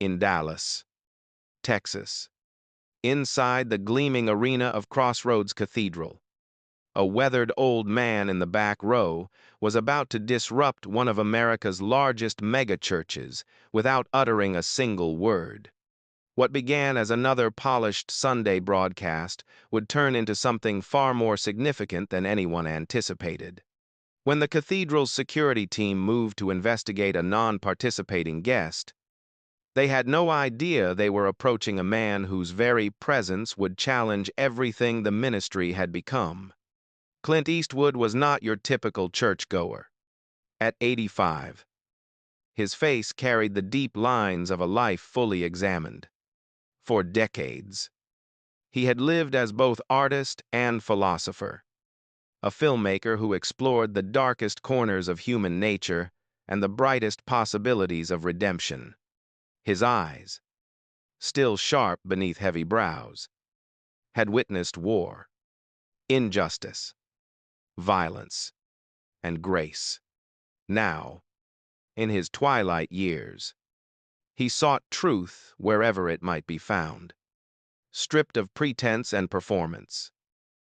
in Dallas, Texas, inside the gleaming arena of Crossroads Cathedral. A weathered old man in the back row was about to disrupt one of America's largest megachurches without uttering a single word. What began as another polished Sunday broadcast would turn into something far more significant than anyone anticipated. When the cathedral's security team moved to investigate a non-participating guest, they had no idea they were approaching a man whose very presence would challenge everything the ministry had become. Clint Eastwood was not your typical churchgoer. At 85, his face carried the deep lines of a life fully examined. For decades, he had lived as both artist and philosopher, a filmmaker who explored the darkest corners of human nature and the brightest possibilities of redemption. His eyes, still sharp beneath heavy brows, had witnessed war, injustice, violence, and grace. Now, in his twilight years, he sought truth wherever it might be found, stripped of pretense and performance.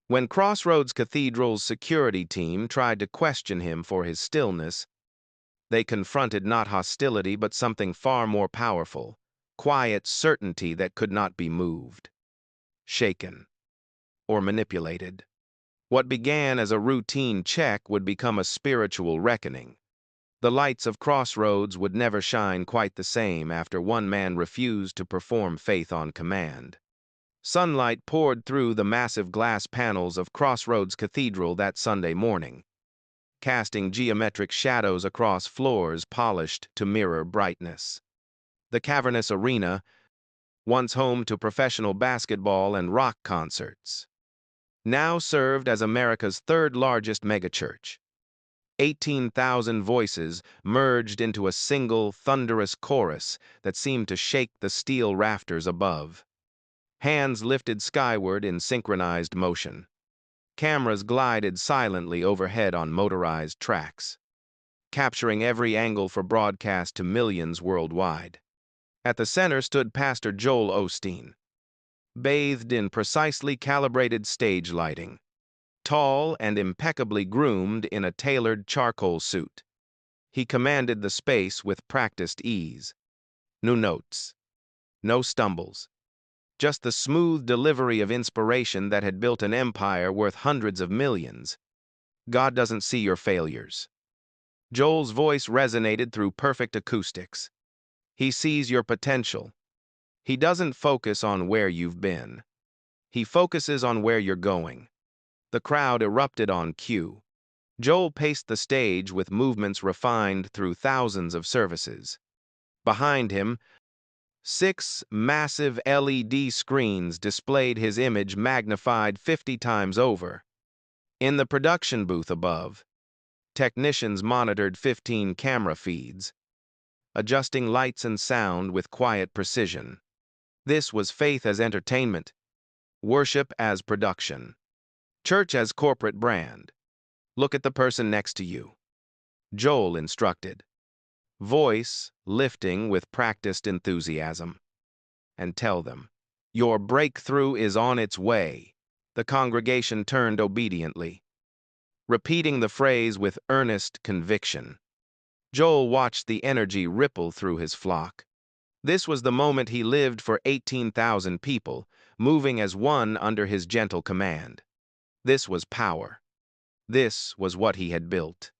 When Crossroads Cathedral's security team tried to question him for his stillness, they confronted not hostility but something far more powerful, quiet certainty that could not be moved, shaken, or manipulated. What began as a routine check would become a spiritual reckoning. The lights of Crossroads would never shine quite the same after one man refused to perform faith on command. Sunlight poured through the massive glass panels of Crossroads Cathedral that Sunday morning, casting geometric shadows across floors polished to mirror brightness. The cavernous arena, once home to professional basketball and rock concerts, now served as America's third-largest megachurch. 18,000 voices merged into a single, thunderous chorus that seemed to shake the steel rafters above. Hands lifted skyward in synchronized motion. Cameras glided silently overhead on motorized tracks, capturing every angle for broadcast to millions worldwide. At the center stood Pastor Joel Osteen, bathed in precisely calibrated stage lighting, tall and impeccably groomed in a tailored charcoal suit. He commanded the space with practiced ease. No notes, no stumbles, just the smooth delivery of inspiration that had built an empire worth hundreds of millions. God doesn't see your failures. Joel's voice resonated through perfect acoustics. He sees your potential. He doesn't focus on where you've been. He focuses on where you're going. The crowd erupted on cue. Joel paced the stage with movements refined through thousands of services. Behind him, 6 massive LED screens displayed his image magnified 50 times over. In the production booth above, technicians monitored 15 camera feeds, adjusting lights and sound with quiet precision. This was faith as entertainment, worship as production, church as corporate brand. Look at the person next to you, Joel instructed, voice lifting with practiced enthusiasm. And tell them, your breakthrough is on its way. The congregation turned obediently, repeating the phrase with earnest conviction. Joel watched the energy ripple through his flock. This was the moment he lived for 18,000 people, moving as one under his gentle command. This was power. This was what he had built.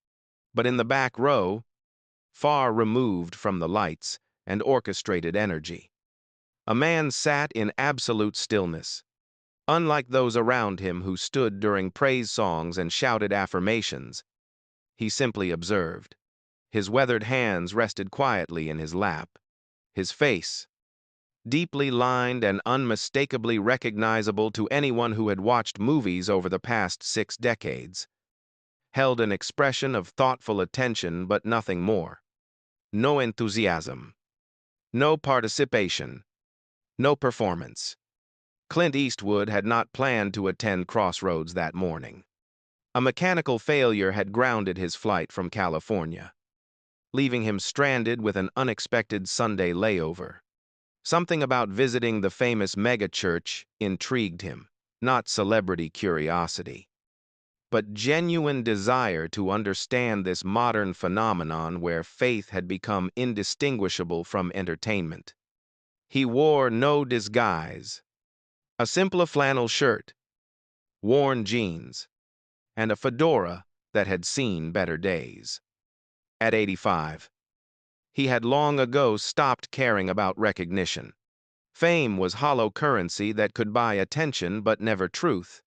But in the back row, far removed from the lights and orchestrated energy, a man sat in absolute stillness. Unlike those around him who stood during praise songs and shouted affirmations, he simply observed. His weathered hands rested quietly in his lap. His face, deeply lined and unmistakably recognizable to anyone who had watched movies over the past 6 decades, held an expression of thoughtful attention but nothing more. No enthusiasm, no participation, no performance. Clint Eastwood had not planned to attend Crossroads that morning. A mechanical failure had grounded his flight from California, leaving him stranded with an unexpected Sunday layover. Something about visiting the famous megachurch intrigued him, not celebrity curiosity, but genuine desire to understand this modern phenomenon where faith had become indistinguishable from entertainment. He wore no disguise, a simple flannel shirt, worn jeans, and a fedora that had seen better days. At 85, he had long ago stopped caring about recognition. Fame was hollow currency that could buy attention but never truth.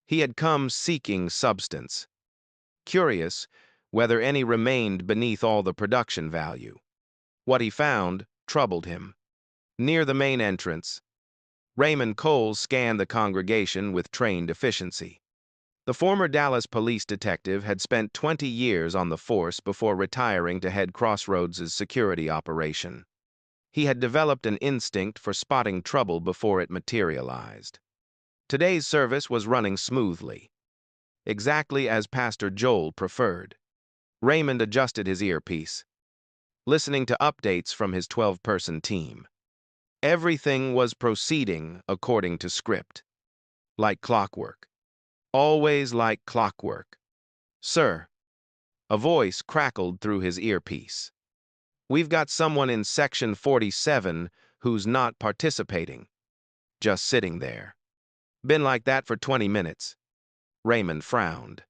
He had come seeking substance, curious whether any remained beneath all the production value. What he found troubled him. Near the main entrance, Raymond Cole scanned the congregation with trained efficiency. The former Dallas police detective had spent 20 years on the force before retiring to head Crossroads' security operation. He had developed an instinct for spotting trouble before it materialized. Today's service was running smoothly, exactly as Pastor Joel preferred. Raymond adjusted his earpiece, listening to updates from his 12-person team. Everything was proceeding according to script, like clockwork. Always like clockwork. "Sir," a voice crackled through his earpiece. "We've got someone in Section 47 who's not participating, just sitting there. Been like that for 20 minutes. Raymond frowned.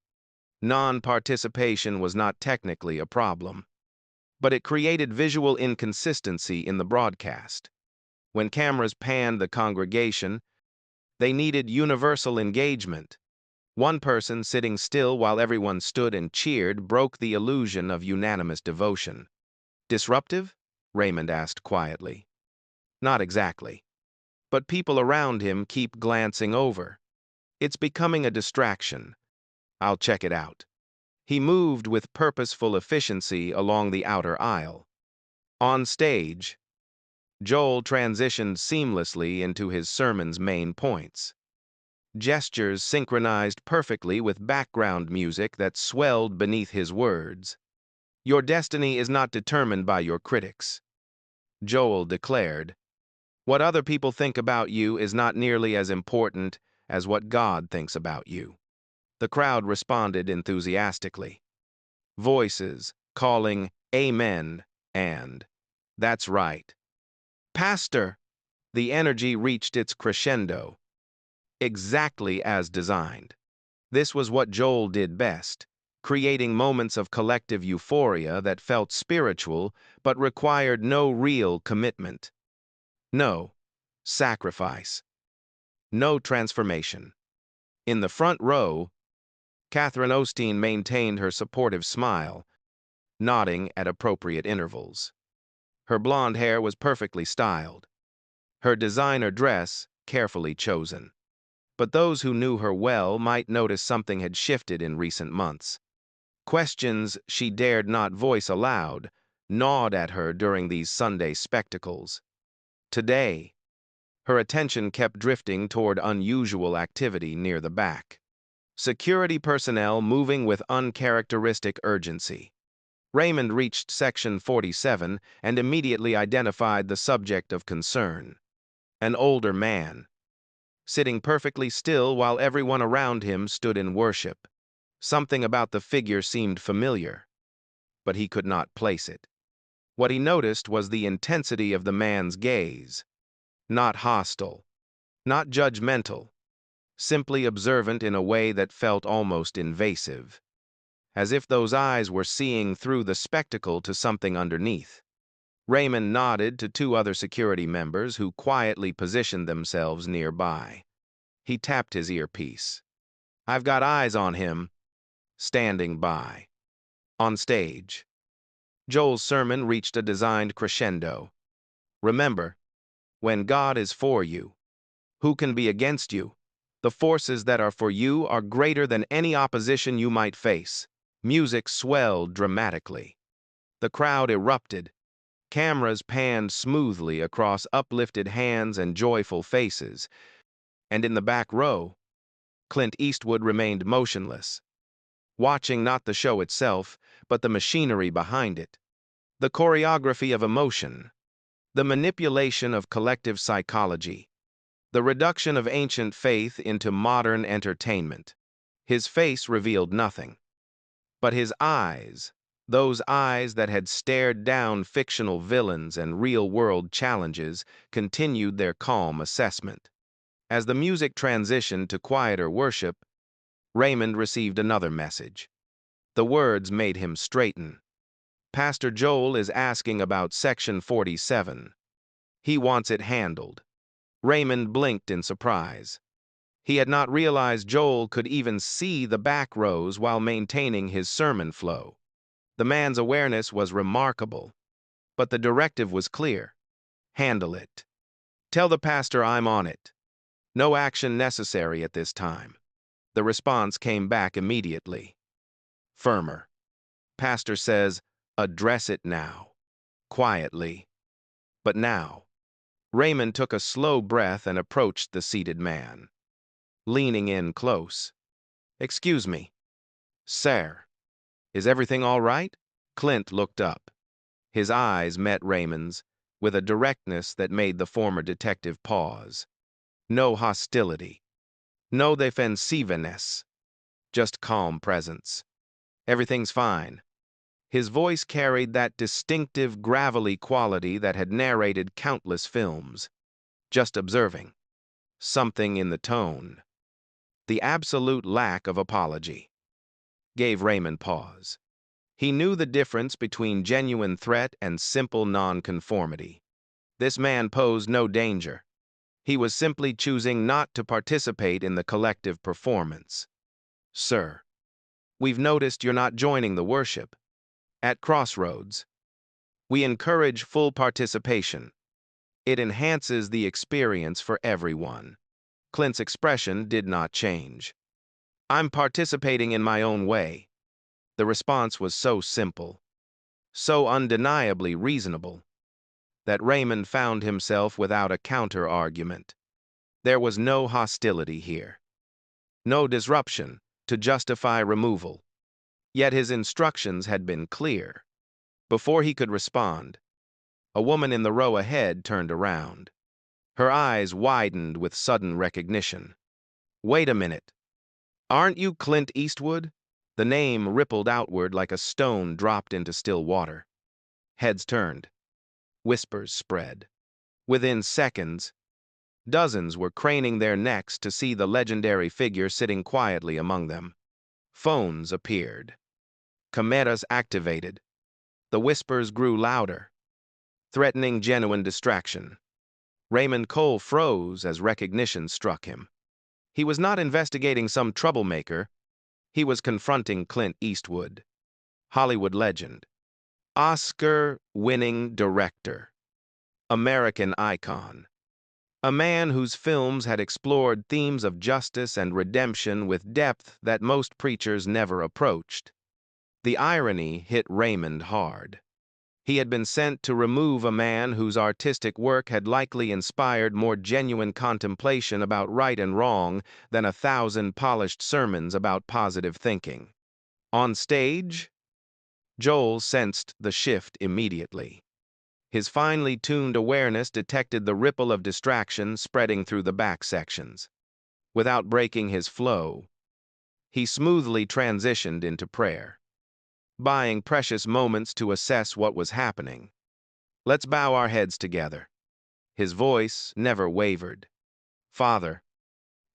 Non-participation was not technically a problem, but it created visual inconsistency in the broadcast. When cameras panned the congregation, they needed universal engagement. One person sitting still while everyone stood and cheered broke the illusion of unanimous devotion. "Disruptive?" Raymond asked quietly. "Not exactly. But people around him keep glancing over. It's becoming a distraction. I'll check it out." He moved with purposeful efficiency along the outer aisle. On stage, Joel transitioned seamlessly into his sermon's main points. Gestures synchronized perfectly with background music that swelled beneath his words. "Your destiny is not determined by your critics," Joel declared. "What other people think about you is not nearly as important as what God thinks about you." The crowd responded enthusiastically. Voices calling "Amen" and "That's right." "Pastor!" The energy reached its crescendo. Exactly as designed. This was what Joel did best, creating moments of collective euphoria that felt spiritual but required no real commitment. No sacrifice. No transformation. In the front row, Catherine Osteen maintained her supportive smile, nodding at appropriate intervals. Her blonde hair was perfectly styled, her designer dress carefully chosen. But those who knew her well might notice something had shifted in recent months. Questions she dared not voice aloud gnawed at her during these Sunday spectacles. Today, her attention kept drifting toward unusual activity near the back. Security personnel moving with uncharacteristic urgency. Raymond reached Section 47 and immediately identified the subject of concern. An older man, sitting perfectly still while everyone around him stood in worship. Something about the figure seemed familiar, but he could not place it. What he noticed was the intensity of the man's gaze. Not hostile, not judgmental, simply observant in a way that felt almost invasive, as if those eyes were seeing through the spectacle to something underneath. Raymond nodded to two other security members who quietly positioned themselves nearby. He tapped his earpiece. "I've got eyes on him." Standing by. On stage, Joel's sermon reached a designed crescendo. "Remember, when God is for you, who can be against you? The forces that are for you are greater than any opposition you might face." Music swelled dramatically. The crowd erupted. Cameras panned smoothly across uplifted hands and joyful faces. And in the back row, Clint Eastwood remained motionless, watching not the show itself, but the machinery behind it. The choreography of emotion, The manipulation of collective psychology. The reduction of ancient faith into modern entertainment. His face revealed nothing. But his eyes, those eyes that had stared down fictional villains and real-world challenges, continued their calm assessment. As the music transitioned to quieter worship, Raymond received another message. The words made him straighten. Pastor Joel is asking about Section 47. He wants it handled. Raymond blinked in surprise. He had not realized Joel could even see the back rows while maintaining his sermon flow. The man's awareness was remarkable, but the directive was clear. Handle it. Tell the pastor I'm on it. No action necessary at this time. The response came back immediately. Firmer. Pastor says, address it now. Quietly. But now. Raymond took a slow breath and approached the seated man. Leaning in close. Excuse me. Sir. Is everything all right? Clint looked up. His eyes met Raymond's, with a directness that made the former detective pause. No hostility. No defensiveness. Just calm presence. Everything's fine. His voice carried that distinctive, gravelly quality that had narrated countless films. Just observing. Something in the tone. The absolute lack of apology. Gave Raymond pause. He knew the difference between genuine threat and simple nonconformity. This man posed no danger. He was simply choosing not to participate in the collective performance. Sir, we've noticed you're not joining the worship. At Crossroads, we encourage full participation. It enhances the experience for everyone. Clint's expression did not change. I'm participating in my own way. The response was so simple, so undeniably reasonable, that Raymond found himself without a counter-argument. There was no hostility here. No disruption to justify removal. Yet his instructions had been clear. Before he could respond, a woman in the row ahead turned around. Her eyes widened with sudden recognition. Wait a minute. Aren't you Clint Eastwood? The name rippled outward like a stone dropped into still water. Heads turned. Whispers spread. Within seconds, dozens were craning their necks to see the legendary figure sitting quietly among them. Phones appeared. Cameras activated. The whispers grew louder, threatening genuine distraction. Raymond Cole froze as recognition struck him. He was not investigating some troublemaker. He was confronting Clint Eastwood, Hollywood legend, Oscar-winning director, American icon, a man whose films had explored themes of justice and redemption with depth that most preachers never approached. The irony hit Raymond hard. He had been sent to remove a man whose artistic work had likely inspired more genuine contemplation about right and wrong than 1,000 polished sermons about positive thinking. On stage, Joel sensed the shift immediately. His finely tuned awareness detected the ripple of distraction spreading through the back sections. Without breaking his flow, he smoothly transitioned into prayer, buying precious moments to assess what was happening. Let's bow our heads together. His voice never wavered. Father,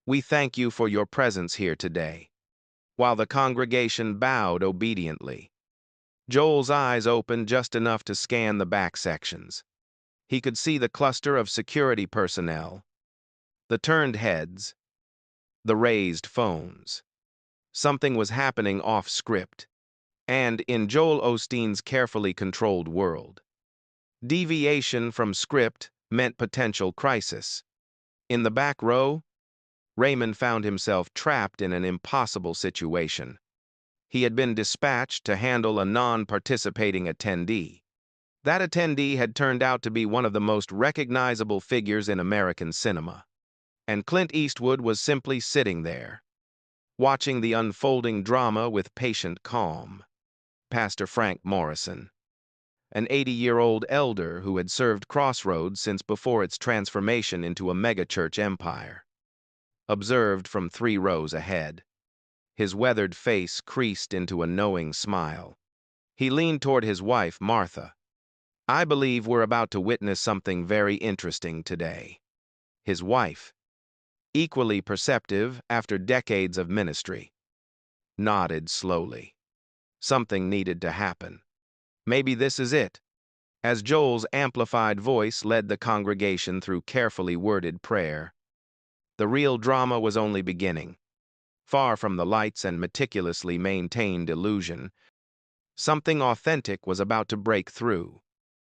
we thank you for your presence here today. While the congregation bowed obediently, Joel's eyes opened just enough to scan the back sections. He could see the cluster of security personnel, the turned heads, the raised phones. Something was happening off script, and in Joel Osteen's carefully controlled world. Deviation from script meant potential crisis. In the back row, Raymond found himself trapped in an impossible situation. He had been dispatched to handle a non-participating attendee. That attendee had turned out to be one of the most recognizable figures in American cinema. And Clint Eastwood was simply sitting there, watching the unfolding drama with patient calm. Pastor Frank Morrison. an 80-year-old elder who had served Crossroads since before its transformation into a megachurch empire. Observed from 3 rows ahead. His weathered face creased into a knowing smile. He leaned toward his wife, Martha. "I believe we're about to witness something very interesting today." His wife, equally perceptive after decades of ministry, nodded slowly. Something needed to happen. Maybe this is it. As Joel's amplified voice led the congregation through carefully worded prayer, the real drama was only beginning. Far from the lights and meticulously maintained illusion, something authentic was about to break through.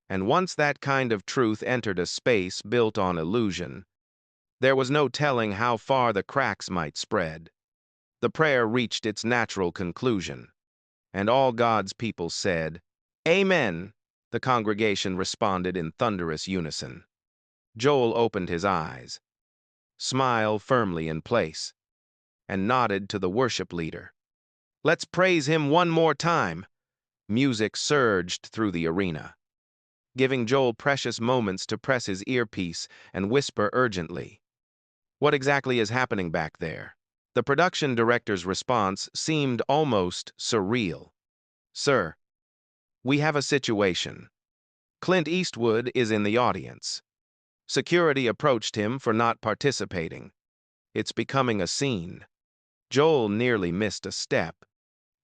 And once that kind of truth entered a space built on illusion, there was no telling how far the cracks might spread. The prayer reached its natural conclusion, and all God's people said, "Amen." The congregation responded in thunderous unison. Joel opened his eyes, smile firmly in place, and nodded to the worship leader. "Let's praise him one more time." Music surged through the arena, giving Joel precious moments to press his earpiece and whisper urgently, "What exactly is happening back there?" The production director's response seemed almost surreal. "Sir, we have a situation. Clint Eastwood is in the audience. Security approached him for not participating. It's becoming a scene." Joel nearly missed a step.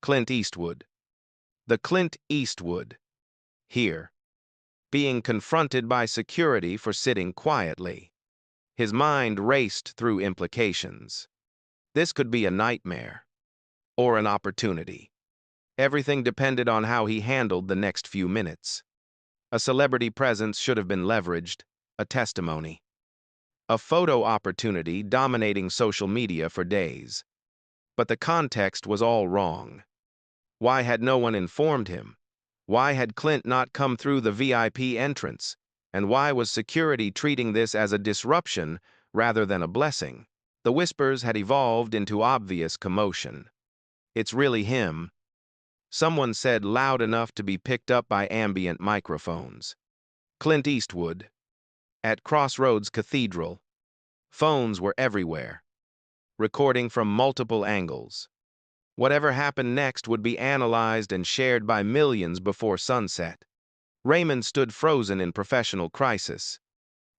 Clint Eastwood. The Clint Eastwood. Here. Being confronted by security for sitting quietly. His mind raced through implications. This could be a nightmare. Or an opportunity. Everything depended on how he handled the next few minutes. A celebrity presence should have been leveraged, a testimony. A photo opportunity dominating social media for days. But the context was all wrong. Why had no one informed him? Why had Clint not come through the VIP entrance? And why was security treating this as a disruption rather than a blessing? The whispers had evolved into obvious commotion. "It's really him," someone said loud enough to be picked up by ambient microphones. "Clint Eastwood. At Crossroads Cathedral." Phones were everywhere, recording from multiple angles. Whatever happened next would be analyzed and shared by millions before sunset. Raymond stood frozen in professional crisis.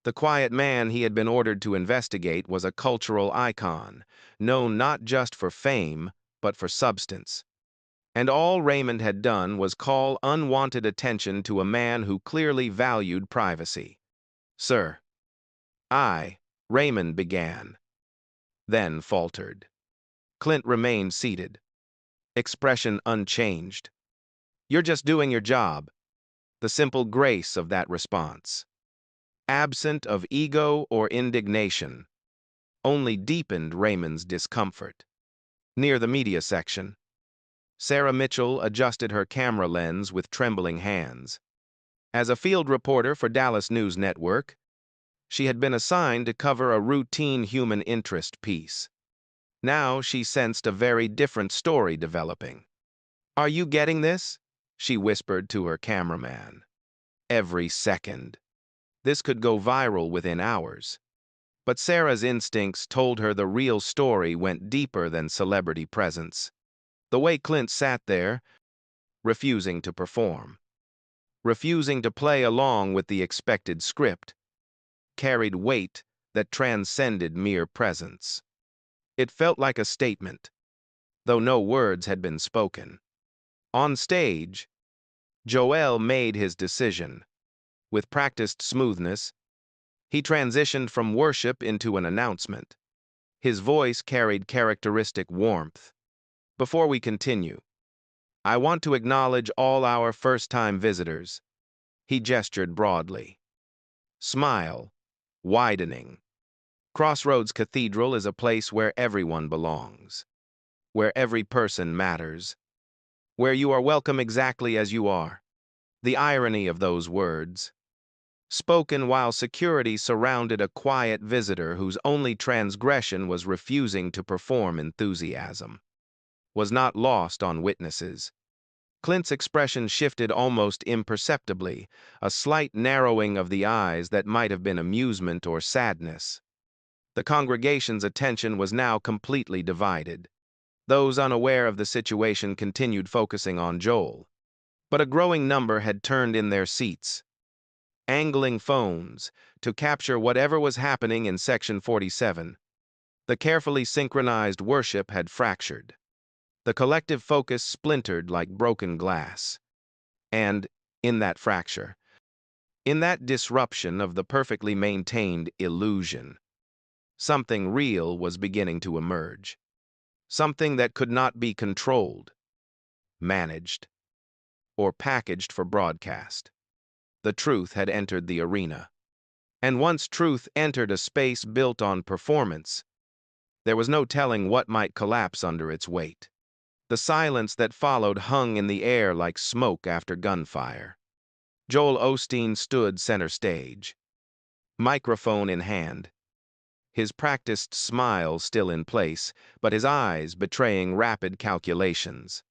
The quiet man he had been ordered to investigate was a cultural icon, known not just for fame, but for substance. And all Raymond had done was call unwanted attention to a man who clearly valued privacy. "Sir." Raymond began, then faltered. Clint remained seated, expression unchanged. "You're just doing your job." The simple grace of that response, absent of ego or indignation, only deepened Raymond's discomfort. Near the media section, Sarah Mitchell adjusted her camera lens with trembling hands. As a field reporter for Dallas News Network, she had been assigned to cover a routine human interest piece. Now she sensed a very different story developing. "Are you getting this?" she whispered to her cameraman. "Every second." This could go viral within hours. But Sarah's instincts told her the real story went deeper than celebrity presence. The way Clint sat there, refusing to perform, refusing to play along with the expected script, carried weight that transcended mere presence. It felt like a statement, though no words had been spoken. On stage, Joel made his decision. With practiced smoothness, he transitioned from worship into an announcement. His voice carried characteristic warmth. "Before we continue, I want to acknowledge all our first-time visitors." He gestured broadly. Smile, widening. Crossroads Cathedral is a place where everyone belongs, where every person matters, where you are welcome exactly as you are. The irony of those words, spoken while security surrounded a quiet visitor whose only transgression was refusing to perform enthusiasm, was not lost on witnesses. Clint's expression shifted almost imperceptibly, a slight narrowing of the eyes that might have been amusement or sadness. The congregation's attention was now completely divided. Those unaware of the situation continued focusing on Joel, but a growing number had turned in their seats, angling phones to capture whatever was happening in Section 47. The carefully synchronized worship had fractured. The collective focus splintered like broken glass. And, in that fracture, in that disruption of the perfectly maintained illusion, something real was beginning to emerge. Something that could not be controlled, managed, or packaged for broadcast. The truth had entered the arena. And once truth entered a space built on performance, there was no telling what might collapse under its weight. The silence that followed hung in the air like smoke after gunfire. Joel Osteen stood center stage, microphone in hand, his practiced smile still in place, but his eyes betraying rapid calculations.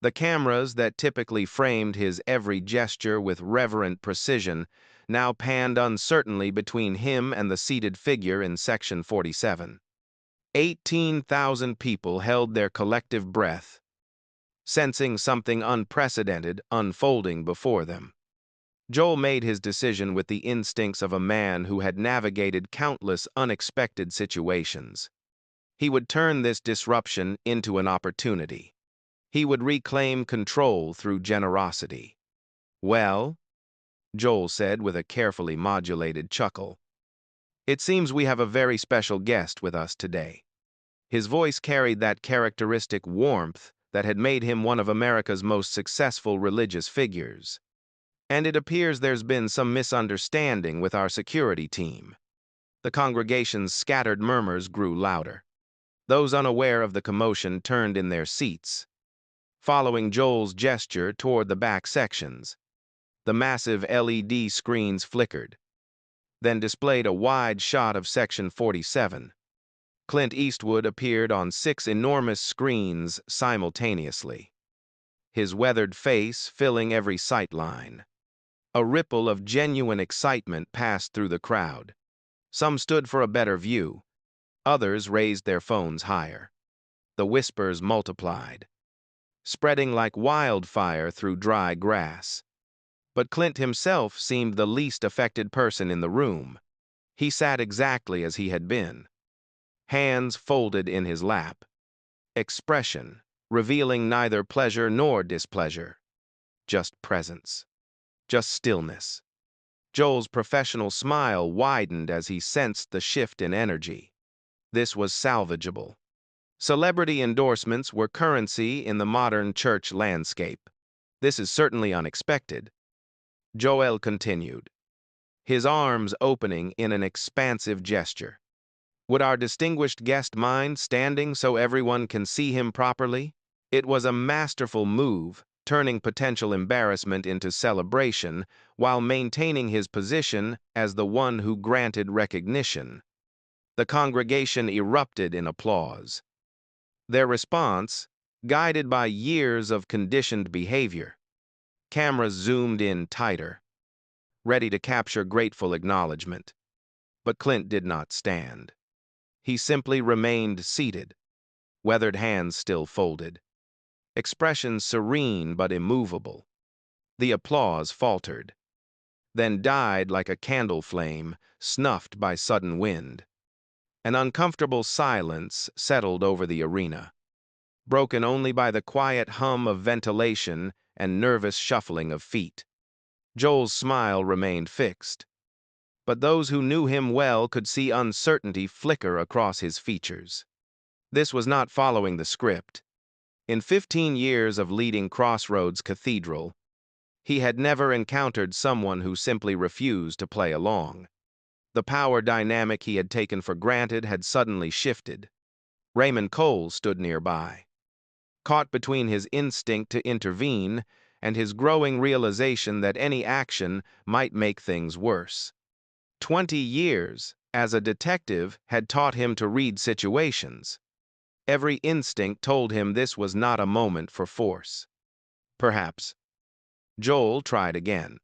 The cameras that typically framed his every gesture with reverent precision now panned uncertainly between him and the seated figure in Section 47. 18,000 people held their collective breath, sensing something unprecedented unfolding before them. Joel made his decision with the instincts of a man who had navigated countless unexpected situations. He would turn this disruption into an opportunity. He would reclaim control through generosity. "Well," Joel said with a carefully modulated chuckle, "it seems we have a very special guest with us today." His voice carried that characteristic warmth that had made him one of America's most successful religious figures. "And it appears there's been some misunderstanding with our security team." The congregation's scattered murmurs grew louder. Those unaware of the commotion turned in their seats, following Joel's gesture toward the back sections. The massive LED screens flickered, then displayed a wide shot of Section 47. Clint Eastwood appeared on 6 enormous screens simultaneously, his weathered face filling every sight line. A ripple of genuine excitement passed through the crowd. Some stood for a better view. Others raised their phones higher. The whispers multiplied, spreading like wildfire through dry grass. But Clint himself seemed the least affected person in the room. He sat exactly as he had been, hands folded in his lap, expression revealing neither pleasure nor displeasure, just presence, just stillness. Joel's professional smile widened as he sensed the shift in energy. This was salvageable. Celebrity endorsements were currency in the modern church landscape. "This is certainly unexpected," Joel continued, his arms opening in an expansive gesture. "Would our distinguished guest mind standing so everyone can see him properly?" It was a masterful move, turning potential embarrassment into celebration while maintaining his position as the one who granted recognition. The congregation erupted in applause. Their response, guided by years of conditioned behavior. Cameras zoomed in tighter, ready to capture grateful acknowledgement. But Clint did not stand. He simply remained seated, weathered hands still folded, expression serene but immovable. The applause faltered, then died like a candle flame snuffed by sudden wind. An uncomfortable silence settled over the arena, broken only by the quiet hum of ventilation and nervous shuffling of feet. Joel's smile remained fixed, but those who knew him well could see uncertainty flicker across his features. This was not following the script. In 15 years of leading Crossroads Cathedral, he had never encountered someone who simply refused to play along. The power dynamic he had taken for granted had suddenly shifted. Raymond Cole stood nearby, caught between his instinct to intervene and his growing realization that any action might make things worse. 20 years as a detective had taught him to read situations. Every instinct told him this was not a moment for force. Perhaps. Joel tried again,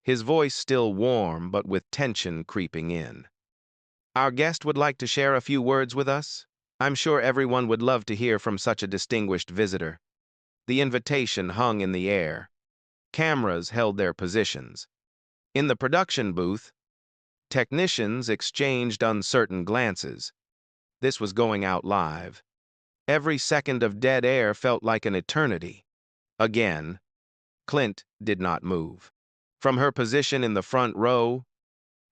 his voice still warm but with tension creeping in. Our guest would like to share a few words with us? I'm sure everyone would love to hear from such a distinguished visitor. The invitation hung in the air. Cameras held their positions. In the production booth, technicians exchanged uncertain glances. This was going out live. Every second of dead air felt like an eternity. Again, Clint did not move. From her position in the front row,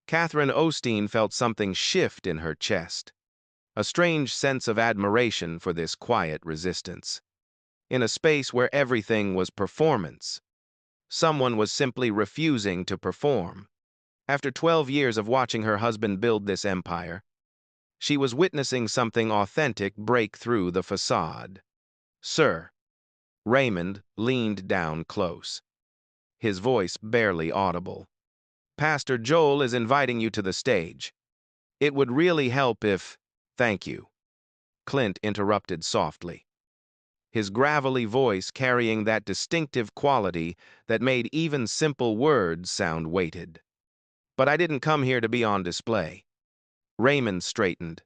Catherine Osteen felt something shift in her chest, a strange sense of admiration for this quiet resistance. In a space where everything was performance, someone was simply refusing to perform. After 12 years of watching her husband build this empire, she was witnessing something authentic break through the facade. "Sir." Raymond leaned down close, his voice barely audible. "Pastor Joel is inviting you to the stage. It would really help if—" "Thank you," Clint interrupted softly, his gravelly voice carrying that distinctive quality that made even simple words sound weighted. "But I didn't come here to be on display." Raymond straightened,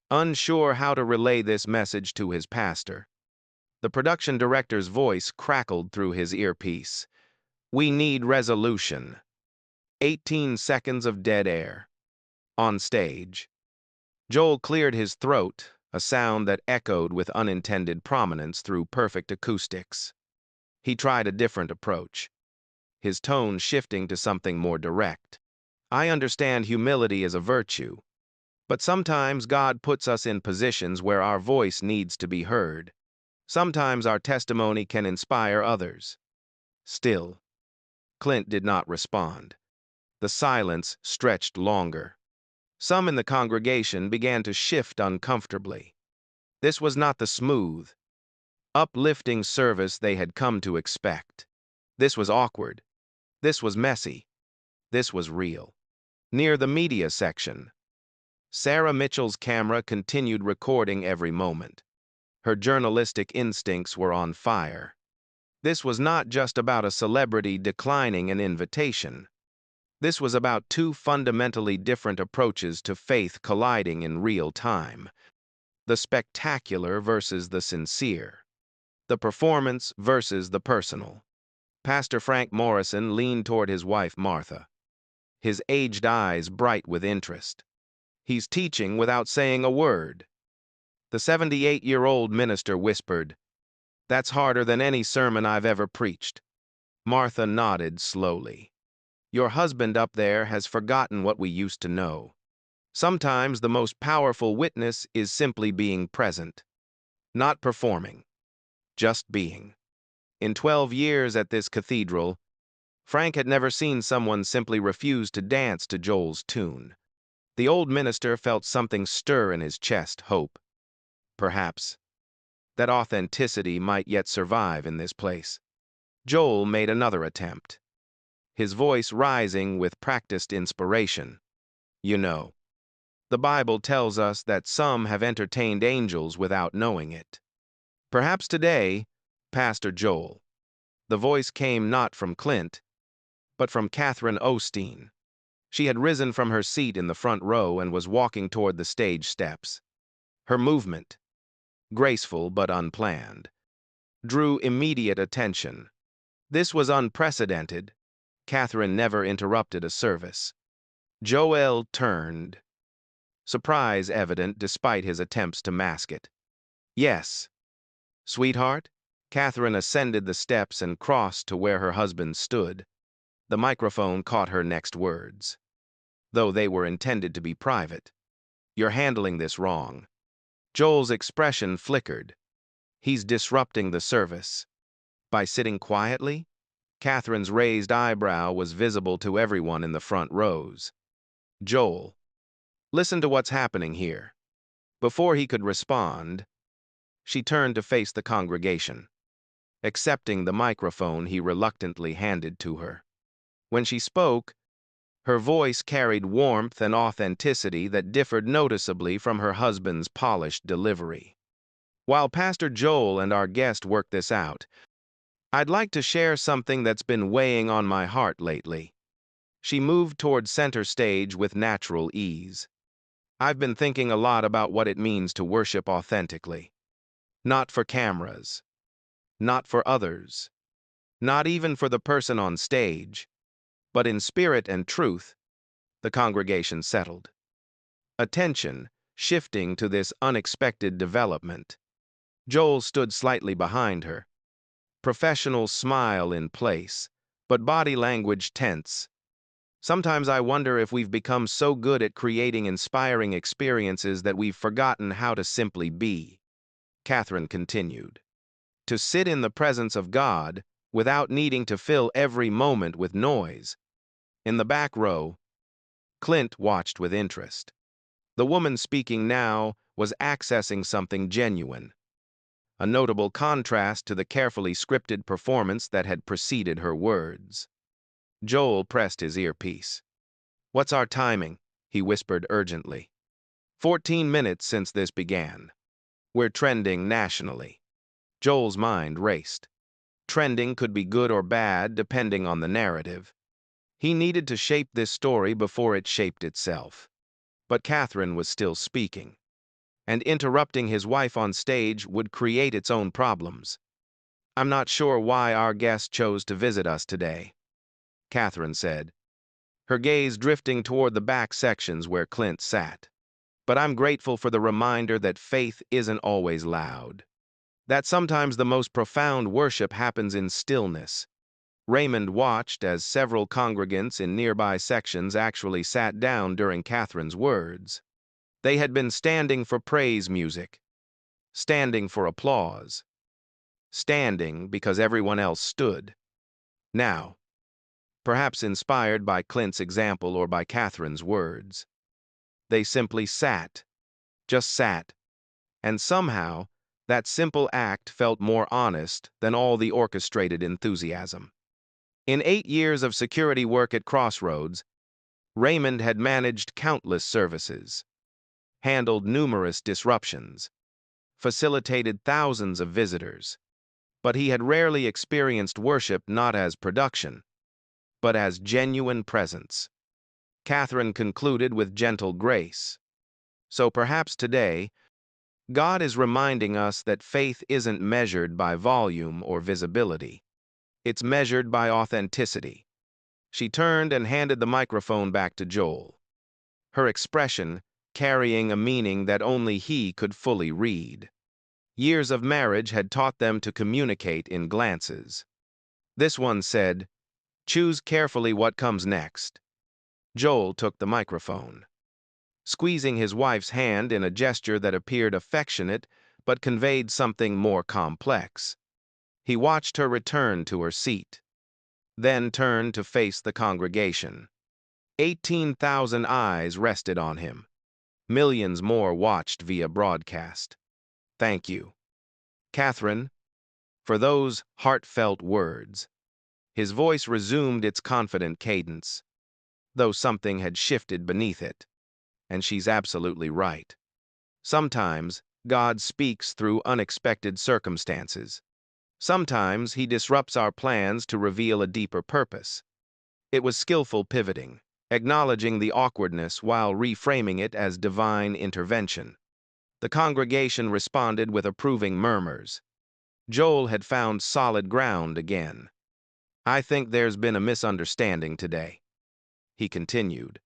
unsure how to relay this message to his pastor. The production director's voice crackled through his earpiece. "We need resolution." 18 seconds of dead air. On stage, Joel cleared his throat, a sound that echoed with unintended prominence through perfect acoustics. He tried a different approach, his tone shifting to something more direct. "I understand humility is a virtue, but sometimes God puts us in positions where our voice needs to be heard. Sometimes our testimony can inspire others." Still, Clint did not respond. The silence stretched longer. Some in the congregation began to shift uncomfortably. This was not the smooth, uplifting service they had come to expect. This was awkward. This was messy. This was real. Near the media section, Sarah Mitchell's camera continued recording every moment. Her journalistic instincts were on fire. This was not just about a celebrity declining an invitation. This was about two fundamentally different approaches to faith colliding in real time. The spectacular versus the sincere. The performance versus the personal. Pastor Frank Morrison leaned toward his wife Martha, his aged eyes bright with interest. "He's teaching without saying a word." The 78-year-old minister whispered, "That's harder than any sermon I've ever preached." Martha nodded slowly. "Your husband up there has forgotten what we used to know. Sometimes the most powerful witness is simply being present. Not performing. Just being." In 12 years at this cathedral, Frank had never seen someone simply refuse to dance to Joel's tune. The old minister felt something stir in his chest, hope. Perhaps that authenticity might yet survive in this place. Joel made another attempt, his voice rising with practiced inspiration. "You know, the Bible tells us that some have entertained angels without knowing it. Perhaps today, Pastor Joel." The voice came not from Clint, but from Catherine Osteen. She had risen from her seat in the front row and was walking toward the stage steps. Her movement, graceful but unplanned, drew immediate attention. This was unprecedented. Catherine never interrupted a service. Joel turned, surprise evident despite his attempts to mask it. "Yes, sweetheart?" Catherine ascended the steps and crossed to where her husband stood. The microphone caught her next words, though they were intended to be private. "You're handling this wrong." Joel's expression flickered. "He's disrupting the service." By sitting quietly? Catherine's raised eyebrow was visible to everyone in the front rows. "Joel, listen to what's happening here." Before he could respond, she turned to face the congregation, accepting the microphone he reluctantly handed to her. When she spoke, her voice carried warmth and authenticity that differed noticeably from her husband's polished delivery. "While Pastor Joel and our guest work this out, I'd like to share something that's been weighing on my heart lately. She moved toward center stage with natural ease. I've been thinking a lot about what it means to worship authentically. Not for cameras. Not for others. Not even for the person on stage. But in spirit and truth, the congregation settled. Attention shifting to this unexpected development. Joel stood slightly behind her. Professional smile in place, but body language tense. Sometimes I wonder if we've become so good at creating inspiring experiences that we've forgotten how to simply be. Catherine continued. To sit in the presence of God without needing to fill every moment with noise. In the back row, Clint watched with interest. The woman speaking now was accessing something genuine, a notable contrast to the carefully scripted performance that had preceded her words. Joel pressed his earpiece. "What's our timing?" he whispered urgently. 14 minutes since this began. We're trending nationally." Joel's mind raced. Trending could be good or bad depending on the narrative. He needed to shape this story before it shaped itself. But Catherine was still speaking, and interrupting his wife on stage would create its own problems. "I'm not sure why our guest chose to visit us today," Catherine said, her gaze drifting toward the back sections where Clint sat. "But I'm grateful for the reminder that faith isn't always loud. That sometimes the most profound worship happens in stillness." Raymond watched as several congregants in nearby sections actually sat down during Catherine's words. They had been standing for praise music, standing for applause, standing because everyone else stood. Now, perhaps inspired by Clint's example or by Catherine's words, they simply sat, just sat, and somehow that simple act felt more honest than all the orchestrated enthusiasm. In 8 years of security work at Crossroads, Raymond had managed countless services, handled numerous disruptions, facilitated thousands of visitors, but he had rarely experienced worship not as production, but as genuine presence. Catherine concluded with gentle grace. So perhaps today, God is reminding us that faith isn't measured by volume or visibility. It's measured by authenticity. She turned and handed the microphone back to Joel, her expression carrying a meaning that only he could fully read. Years of marriage had taught them to communicate in glances. This one said, "Choose carefully what comes next." Joel took the microphone, squeezing his wife's hand in a gesture that appeared affectionate but conveyed something more complex. He watched her return to her seat, then turned to face the congregation. 18,000 eyes rested on him. Millions more watched via broadcast. "Thank you, Catherine, for those heartfelt words." His voice resumed its confident cadence, though something had shifted beneath it. "And she's absolutely right. Sometimes God speaks through unexpected circumstances. Sometimes he disrupts our plans to reveal a deeper purpose." It was skillful pivoting, acknowledging the awkwardness while reframing it as divine intervention. The congregation responded with approving murmurs. Joel had found solid ground again. "I think there's been a misunderstanding today," he continued,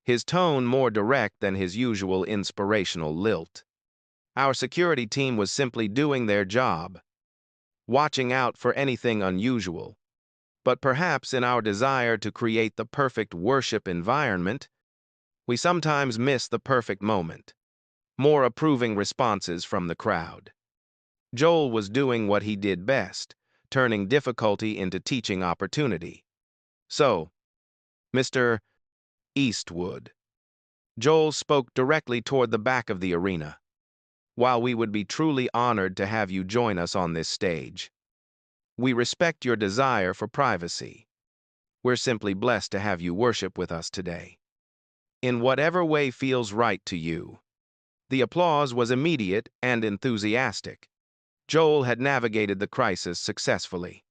his tone more direct than his usual inspirational lilt. "Our security team was simply doing their job, watching out for anything unusual. But perhaps in our desire to create the perfect worship environment, we sometimes miss the perfect moment." More approving responses from the crowd. Joel was doing what he did best, turning difficulty into teaching opportunity. "So, Mr. Eastwood," Joel spoke directly toward the back of the arena, "while we would be truly honored to have you join us on this stage, we respect your desire for privacy. We're simply blessed to have you worship with us today, in whatever way feels right to you." The applause was immediate and enthusiastic. Joel had navigated the crisis successfully,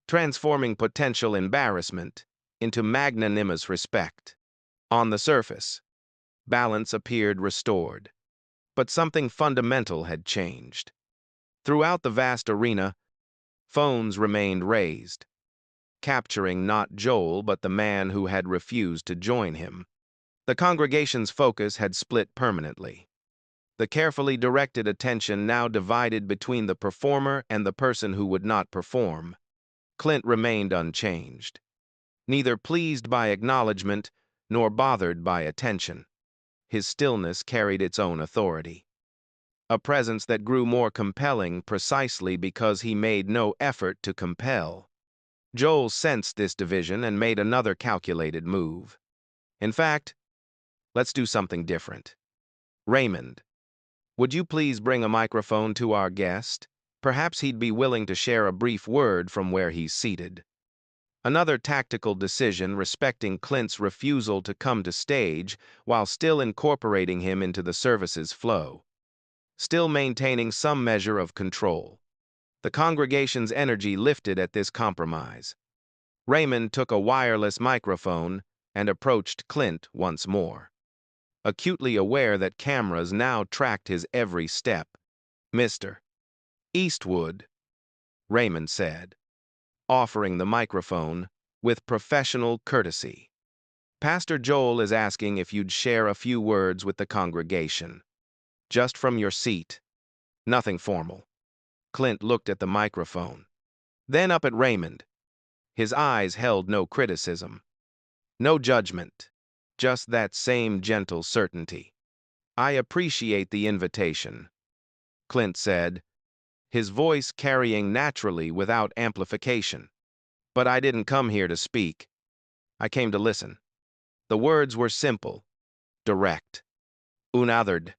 transforming potential embarrassment into magnanimous respect. On the surface, balance appeared restored, but something fundamental had changed. Throughout the vast arena, phones remained raised, capturing not Joel but the man who had refused to join him. The congregation's focus had split permanently. The carefully directed attention now divided between the performer and the person who would not perform. Clint remained unchanged, neither pleased by acknowledgement nor bothered by attention. His stillness carried its own authority, a presence that grew more compelling precisely because he made no effort to compel. Joel sensed this division and made another calculated move. In fact, let's do something different. Raymond, would you please bring a microphone to our guest? Perhaps he'd be willing to share a brief word from where he's seated. Another tactical decision respecting Clint's refusal to come to stage while still incorporating him into the service's flow, still maintaining some measure of control. The congregation's energy lifted at this compromise. Raymond took a wireless microphone and approached Clint once more, acutely aware that cameras now tracked his every step. "Mr. Eastwood," Raymond said, offering the microphone with professional courtesy. "Pastor Joel is asking if you'd share a few words with the congregation. Just from your seat. Nothing formal." Clint looked at the microphone, then up at Raymond. His eyes held no criticism, no judgment, just that same gentle certainty. "I appreciate the invitation," Clint said, his voice carrying naturally without amplification. "But I didn't come here to speak. I came to listen." The words were simple, direct, unothered,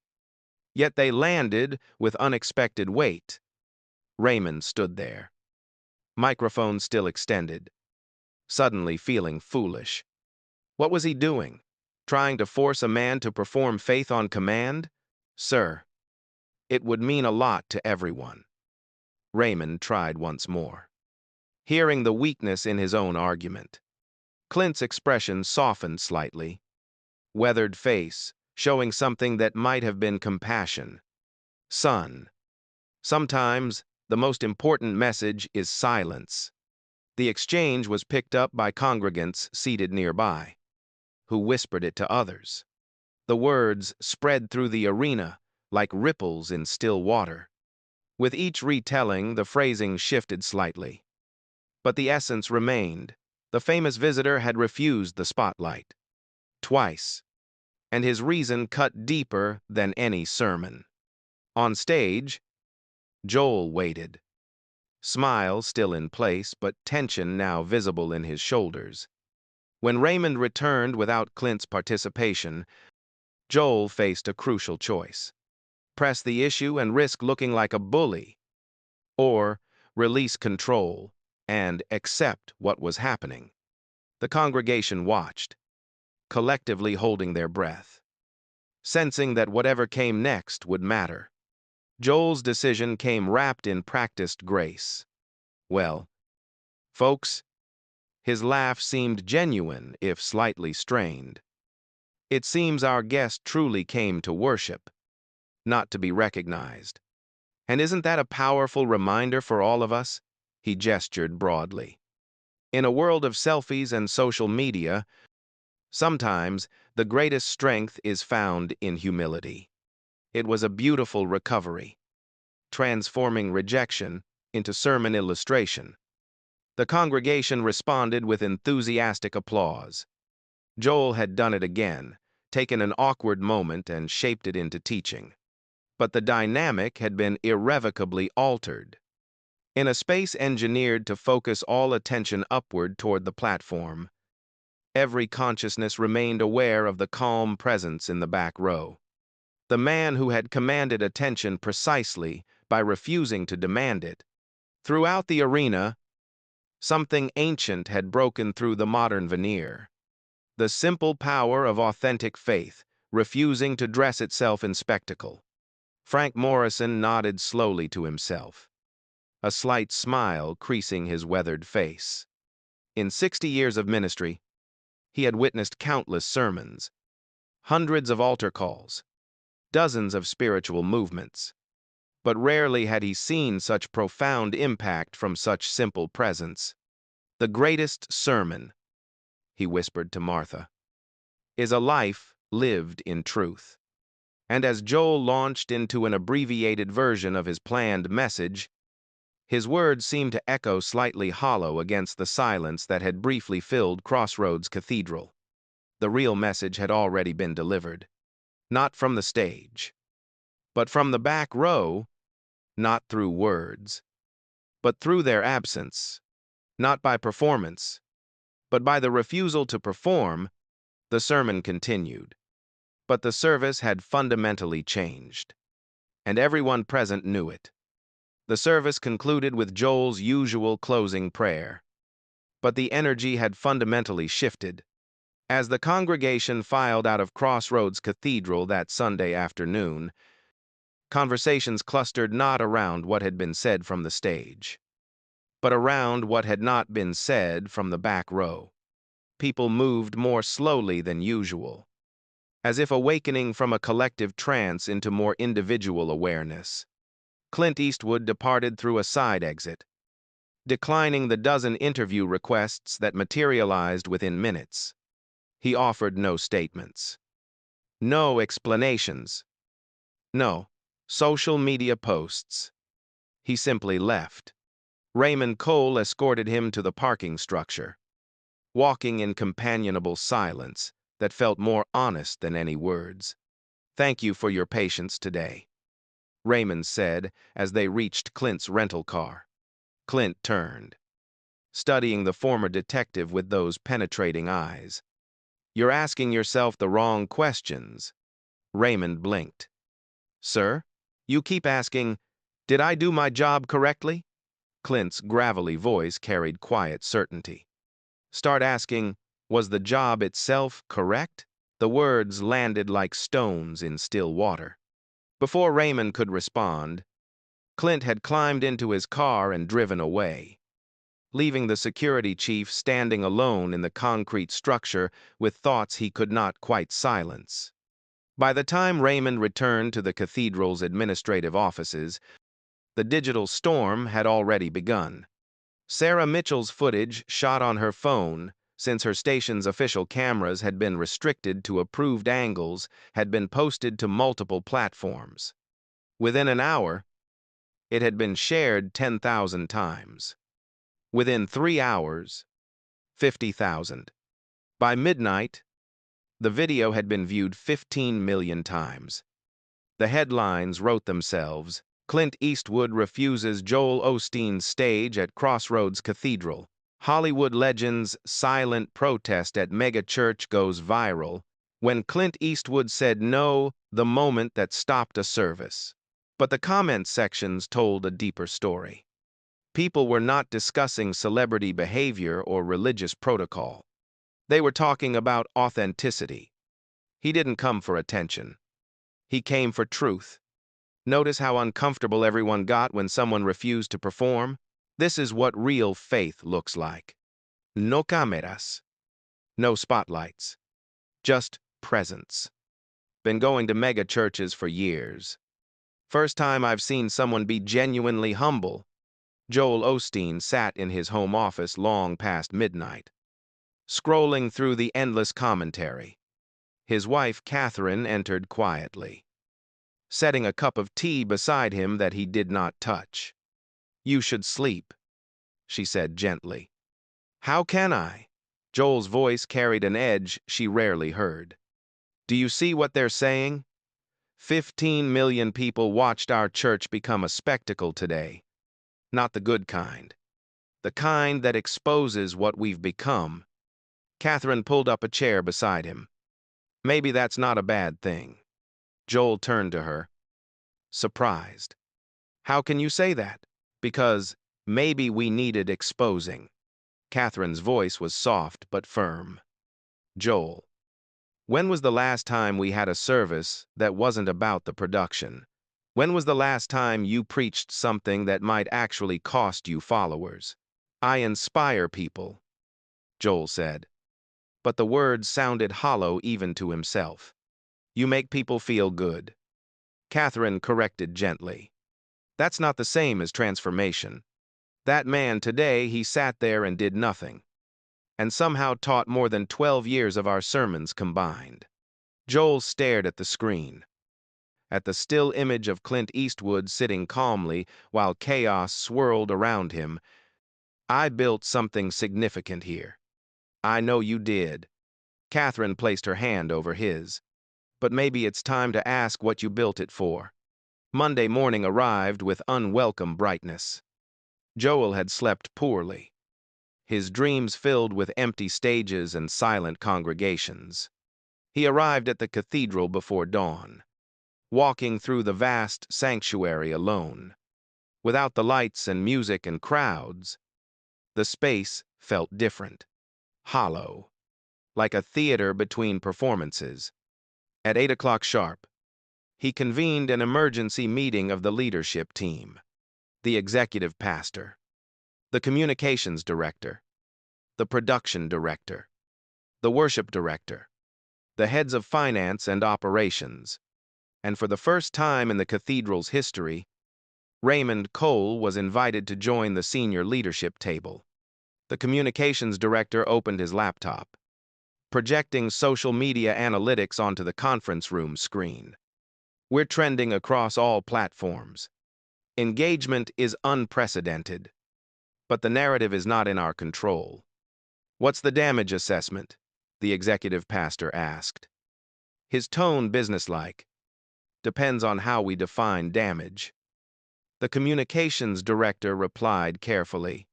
yet they landed with unexpected weight. Raymond stood there, microphone still extended, suddenly feeling foolish. What was he doing? Trying to force a man to perform faith on command? "Sir, it would mean a lot to everyone." Raymond tried once more, hearing the weakness in his own argument. Clint's expression softened slightly, weathered face, showing something that might have been compassion. "Son, sometimes the most important message is silence." The exchange was picked up by congregants seated nearby, who whispered it to others. The words spread through the arena like ripples in still water. With each retelling, the phrasing shifted slightly, but the essence remained. The famous visitor had refused the spotlight twice, and his reason cut deeper than any sermon. On stage, Joel waited, smile still in place but tension now visible in his shoulders. When Raymond returned without Clint's participation, Joel faced a crucial choice: press the issue and risk looking like a bully, or release control and accept what was happening. The congregation watched, collectively holding their breath, sensing that whatever came next would matter. Joel's decision came wrapped in practiced grace. "Well, folks," his laugh seemed genuine if slightly strained, "it seems our guest truly came to worship, not to be recognized. And isn't that a powerful reminder for all of us?" He gestured broadly. "In a world of selfies and social media, sometimes the greatest strength is found in humility." It was a beautiful recovery, transforming rejection into sermon illustration. The congregation responded with enthusiastic applause. Joel had done it again, taken an awkward moment and shaped it into teaching. But the dynamic had been irrevocably altered. In a space engineered to focus all attention upward toward the platform, every consciousness remained aware of the calm presence in the back row. The man who had commanded attention precisely by refusing to demand it. Throughout the arena, something ancient had broken through the modern veneer. The simple power of authentic faith, refusing to dress itself in spectacle. Frank Morrison nodded slowly to himself, a slight smile creasing his weathered face. In 60 years of ministry, he had witnessed countless sermons, hundreds of altar calls, dozens of spiritual movements, but rarely had he seen such profound impact from such simple presence. "The greatest sermon," he whispered to Martha, "is a life lived in truth." And as Joel launched into an abbreviated version of his planned message, his words seemed to echo slightly hollow against the silence that had briefly filled Crossroads Cathedral. The real message had already been delivered, not from the stage, but from the back row, not through words, but through their absence, not by performance, but by the refusal to perform. The sermon continued, but the service had fundamentally changed, and everyone present knew it. The service concluded with Joel's usual closing prayer, but the energy had fundamentally shifted. As the congregation filed out of Crossroads Cathedral that Sunday afternoon, conversations clustered not around what had been said from the stage, but around what had not been said from the back row. People moved more slowly than usual, as if awakening from a collective trance into more individual awareness. Clint Eastwood departed through a side exit, declining the dozen interview requests that materialized within minutes. He offered no statements, no explanations, no social media posts. He simply left. Raymond Cole escorted him to the parking structure, walking in companionable silence that felt more honest than any words. "Thank you for your patience today," Raymond said as they reached Clint's rental car. Clint turned, studying the former detective with those penetrating eyes. "You're asking yourself the wrong questions." Raymond blinked. "Sir? You keep asking, did I do my job correctly?" Clint's gravelly voice carried quiet certainty. "Start asking, was the job itself correct?" The words landed like stones in still water. Before Raymond could respond, Clint had climbed into his car and driven away, leaving the security chief standing alone in the concrete structure with thoughts he could not quite silence. By the time Raymond returned to the cathedral's administrative offices, the digital storm had already begun. Sarah Mitchell's footage, shot on her phone, since her station's official cameras had been restricted to approved angles, had been posted to multiple platforms. Within an hour, it had been shared 10,000 times. Within 3 hours, 50,000. By midnight, the video had been viewed 15 million times. The headlines wrote themselves: "Clint Eastwood refuses Joel Osteen's stage at Crossroads Cathedral. Hollywood legend's silent protest at Megachurch goes viral. When Clint Eastwood said no, the moment that stopped a service." But the comment sections told a deeper story. People were not discussing celebrity behavior or religious protocol. They were talking about authenticity. He didn't come for attention. He came for truth. Notice how uncomfortable everyone got when someone refused to perform? This is what real faith looks like. No cameras. No spotlights. Just presence. Been going to megachurches for years. First time I've seen someone be genuinely humble. Joel Osteen sat in his home office long past midnight, scrolling through the endless commentary. His wife, Catherine, entered quietly, setting a cup of tea beside him that he did not touch. "You should sleep," she said gently. "How can I?" Joel's voice carried an edge she rarely heard. "Do you see what they're saying? 15 million people watched our church become a spectacle today. Not the good kind. The kind that exposes what we've become." Catherine pulled up a chair beside him. "Maybe that's not a bad thing." Joel turned to her, surprised. "How can you say that?" "Because maybe we needed exposing." Catherine's voice was soft but firm. "Joel, when was the last time we had a service that wasn't about the production?" When was the last time you preached something that might actually cost you followers? I inspire people, Joel said. But the words sounded hollow even to himself. You make people feel good. Catherine corrected gently. That's not the same as transformation. That man today, he sat there and did nothing, and somehow taught more than 12 years of our sermons combined. Joel stared at the screen, at the still image of Clint Eastwood sitting calmly while chaos swirled around him. I built something significant here. I know you did. Catherine placed her hand over his. But maybe it's time to ask what you built it for. Monday morning arrived with unwelcome brightness. Joel had slept poorly, his dreams filled with empty stages and silent congregations. He arrived at the cathedral before dawn, walking through the vast sanctuary alone. Without the lights and music and crowds, the space felt different, hollow, like a theater between performances. At 8 o'clock sharp, he convened an emergency meeting of the leadership team, the executive pastor, the communications director, the production director, the worship director, the heads of finance and operations, and for the first time in the cathedral's history, Raymond Cole was invited to join the senior leadership table. The communications director opened his laptop, projecting social media analytics onto the conference room screen. We're trending across all platforms. Engagement is unprecedented, but the narrative is not in our control. What's the damage assessment? The executive pastor asked. His tone businesslike. Depends on how we define damage. The communications director replied carefully.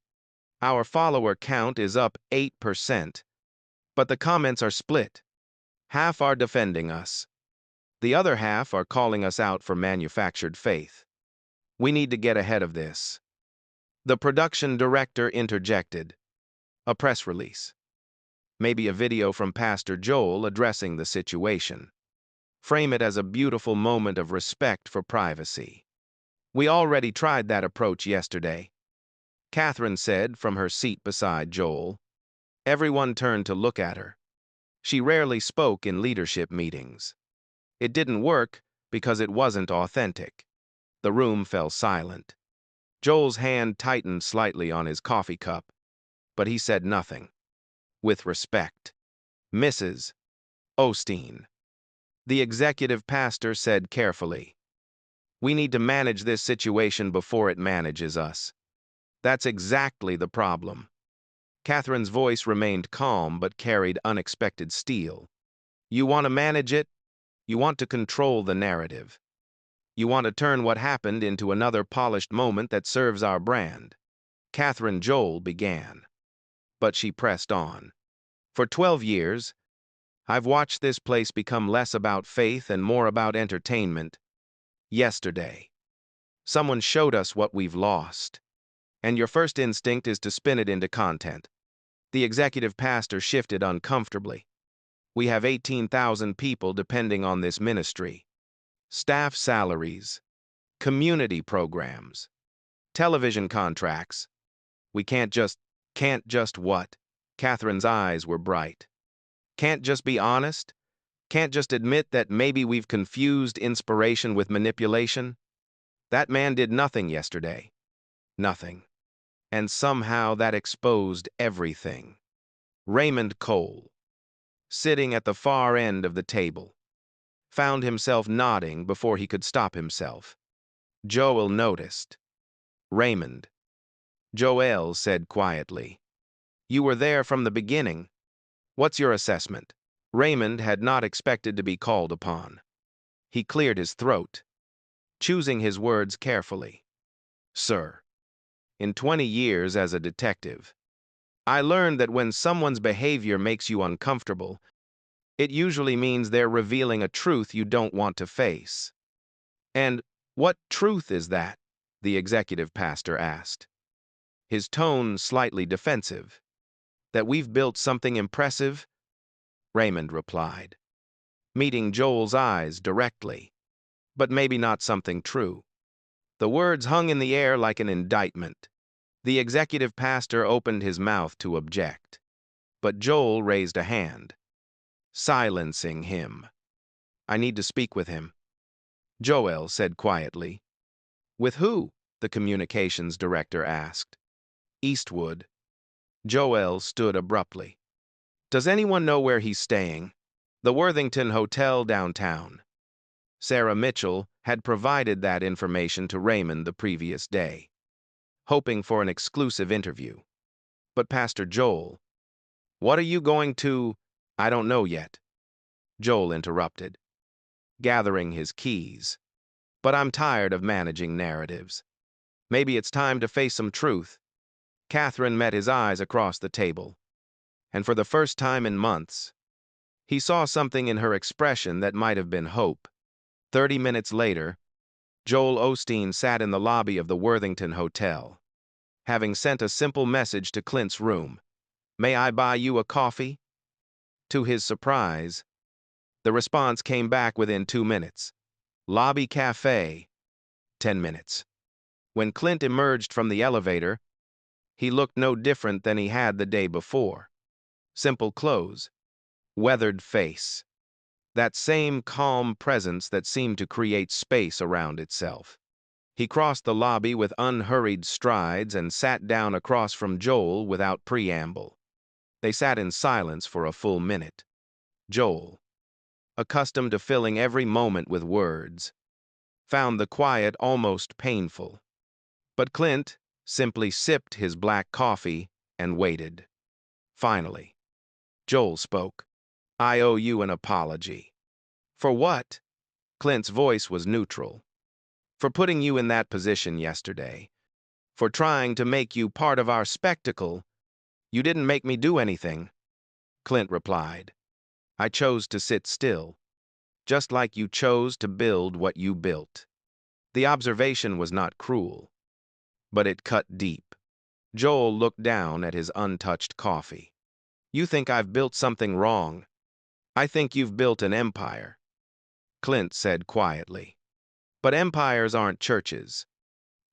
Our follower count is up 8%, but the comments are split. Half are defending us. The other half are calling us out for manufactured faith. We need to get ahead of this. The production director interjected. A press release. Maybe a video from Pastor Joel addressing the situation. Frame it as a beautiful moment of respect for privacy. We already tried that approach yesterday, Catherine said from her seat beside Joel. Everyone turned to look at her. She rarely spoke in leadership meetings. It didn't work because it wasn't authentic. The room fell silent. Joel's hand tightened slightly on his coffee cup, but he said nothing. With respect, Mrs. Osteen, the executive pastor said carefully, we need to manage this situation before it manages us. That's exactly the problem. Catherine's voice remained calm but carried unexpected steel. You want to manage it? You want to control the narrative. You want to turn what happened into another polished moment that serves our brand. Catherine Joel began, but she pressed on. For 12 years, I've watched this place become less about faith and more about entertainment. Yesterday, someone showed us what we've lost, and your first instinct is to spin it into content. The executive pastor shifted uncomfortably. We have 18,000 people depending on this ministry. Staff salaries, community programs, television contracts. We can't just what? Catherine's eyes were bright. Can't just be honest? Can't just admit that maybe we've confused inspiration with manipulation? That man did nothing yesterday. Nothing. And somehow that exposed everything. Raymond Cole, sitting at the far end of the table, found himself nodding before he could stop himself. Joel noticed. Raymond. Joel said quietly. You were there from the beginning. What's your assessment? Raymond had not expected to be called upon. He cleared his throat, choosing his words carefully. Sir, in 20 years as a detective, I learned that when someone's behavior makes you uncomfortable, it usually means they're revealing a truth you don't want to face. And what truth is that? The executive pastor asked, his tone slightly defensive. That we've built something impressive? Raymond replied, meeting Joel's eyes directly. but maybe not something true. The words hung in the air like an indictment. The executive pastor opened his mouth to object, but Joel raised a hand, silencing him. "I need to speak with him," Joel said quietly. "With who?" the communications director asked. "Eastwood." Joel stood abruptly. "Does anyone know where he's staying?" "The Worthington Hotel downtown." Sarah Mitchell had provided that information to Raymond the previous day, hoping for an exclusive interview. But Pastor Joel, "What are you going to—" "I don't know yet," Joel interrupted, gathering his keys. "But I'm tired of managing narratives. Maybe it's time to face some truth." Catherine met his eyes across the table, and for the first time in months, he saw something in her expression that might have been hope. 30 minutes later, Joel Osteen sat in the lobby of the Worthington Hotel, having sent a simple message to Clint's room, "May I buy you a coffee?" To his surprise, the response came back within 2 minutes. "Lobby cafe." 10 minutes. When Clint emerged from the elevator, he looked no different than he had the day before. Simple clothes, weathered face, that same calm presence that seemed to create space around itself. He crossed the lobby with unhurried strides and sat down across from Joel without preamble. They sat in silence for a full minute. Joel, accustomed to filling every moment with words, found the quiet almost painful. But Clint simply sipped his black coffee and waited. Finally, Joel spoke. "I owe you an apology." "For what?" Clint's voice was neutral. "For putting you in that position yesterday. For trying to make you part of our spectacle. You didn't make me do anything," Clint replied. "I chose to sit still, just like you chose to build what you built." The observation was not cruel, but it cut deep. Joel looked down at his untouched coffee. "You think I've built something wrong. I think you've built an empire," Clint said quietly. "But empires aren't churches.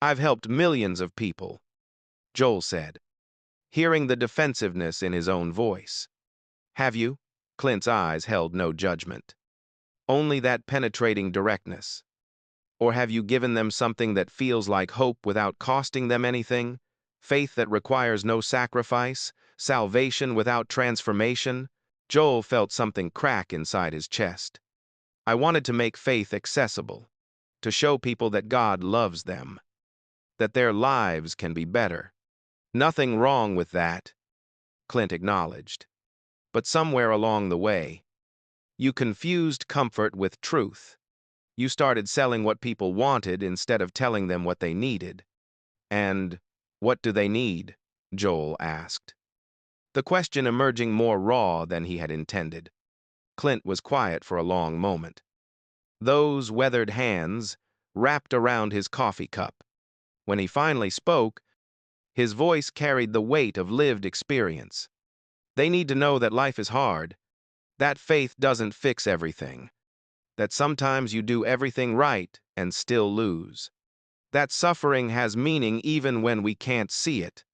I've helped millions of people," Joel said, hearing the defensiveness in his own voice. "Have you?" Clint's eyes held no judgment, only that penetrating directness. "Or have you given them something that feels like hope without costing them anything? Faith that requires no sacrifice? Salvation without transformation?" Joel felt something crack inside his chest. "I wanted to make faith accessible, to show people that God loves them, that their lives can be better." "Nothing wrong with that," Clint acknowledged. "But somewhere along the way, you confused comfort with truth. You started selling what people wanted instead of telling them what they needed." "And what do they need?" Joel asked, the question emerging more raw than he had intended. Clint was quiet for a long moment, those weathered hands wrapped around his coffee cup. When he finally spoke, his voice carried the weight of lived experience. "They need to know that life is hard, that faith doesn't fix everything, that sometimes you do everything right and still lose, that suffering has meaning even when we can't see it,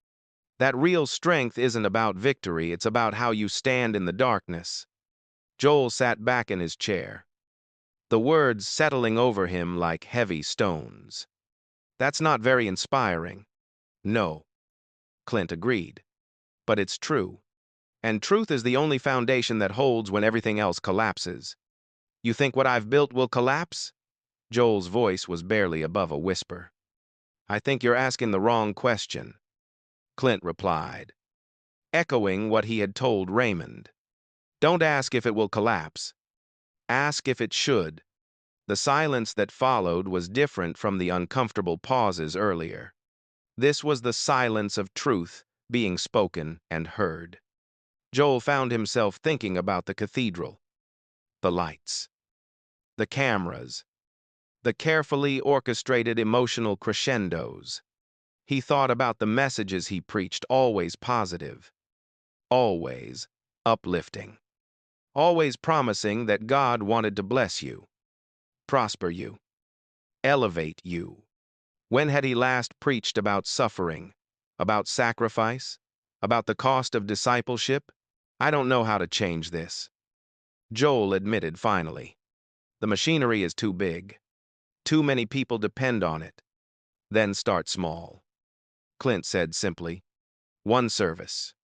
that real strength isn't about victory, it's about how you stand in the darkness." Joel sat back in his chair, the words settling over him like heavy stones. "That's not very inspiring." "No," Clint agreed, "but it's true. And truth is the only foundation that holds when everything else collapses." "You think what I've built will collapse?" Joel's voice was barely above a whisper. "I think you're asking the wrong question," Clint replied, echoing what he had told Raymond. "Don't ask if it will collapse. Ask if it should." The silence that followed was different from the uncomfortable pauses earlier. This was the silence of truth being spoken and heard. Joel found himself thinking about the cathedral, the lights, the cameras, the carefully orchestrated emotional crescendos. He thought about the messages he preached, always positive, always uplifting, always promising that God wanted to bless you, prosper you, elevate you. When had he last preached about suffering, about sacrifice, about the cost of discipleship? I don't know how to change this, Joel admitted finally. The machinery is too big. Too many people depend on it. Then start small. Clint said simply. One service.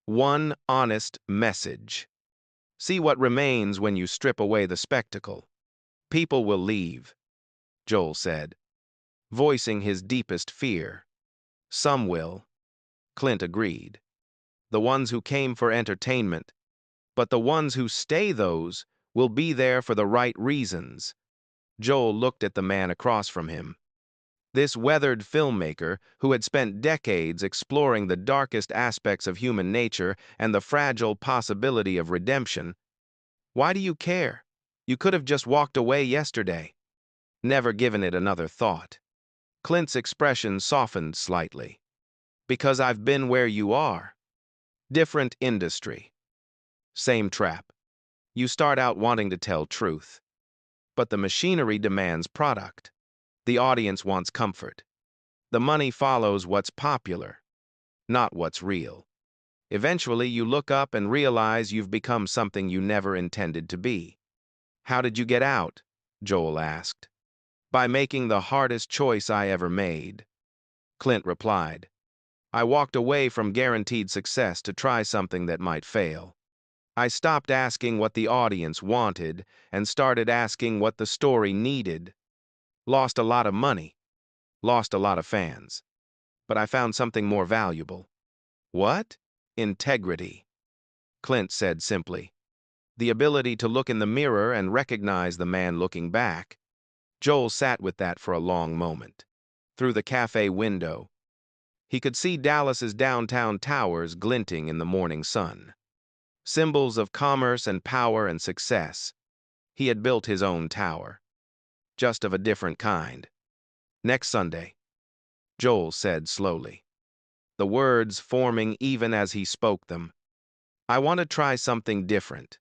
One honest message. See what remains when you strip away the spectacle. People will leave, Joel said, voicing his deepest fear. Some will, Clint agreed. The ones who came for entertainment. But the ones who stay, those, will be there for the right reasons. Joel looked at the man across from him. This weathered filmmaker, who had spent decades exploring the darkest aspects of human nature and the fragile possibility of redemption. Why do you care? You could have just walked away yesterday. Never given it another thought. Clint's expression softened slightly. Because I've been where you are. Different industry. Same trap. You start out wanting to tell truth. But the machinery demands product. The audience wants comfort. The money follows what's popular, not what's real. Eventually, you look up and realize you've become something you never intended to be. How did you get out? Joel asked. By making the hardest choice I ever made. Clint replied. I walked away from guaranteed success to try something that might fail. I stopped asking what the audience wanted and started asking what the story needed. Lost a lot of money. Lost a lot of fans. But I found something more valuable. What? Integrity, Clint said simply. The ability to look in the mirror and recognize the man looking back. Joel sat with that for a long moment. Through the cafe window, he could see Dallas's downtown towers glinting in the morning sun. Symbols of commerce and power and success. He had built his own tower. Just of a different kind. Next Sunday, Joel said slowly, the words forming even as he spoke them. I want to try something different.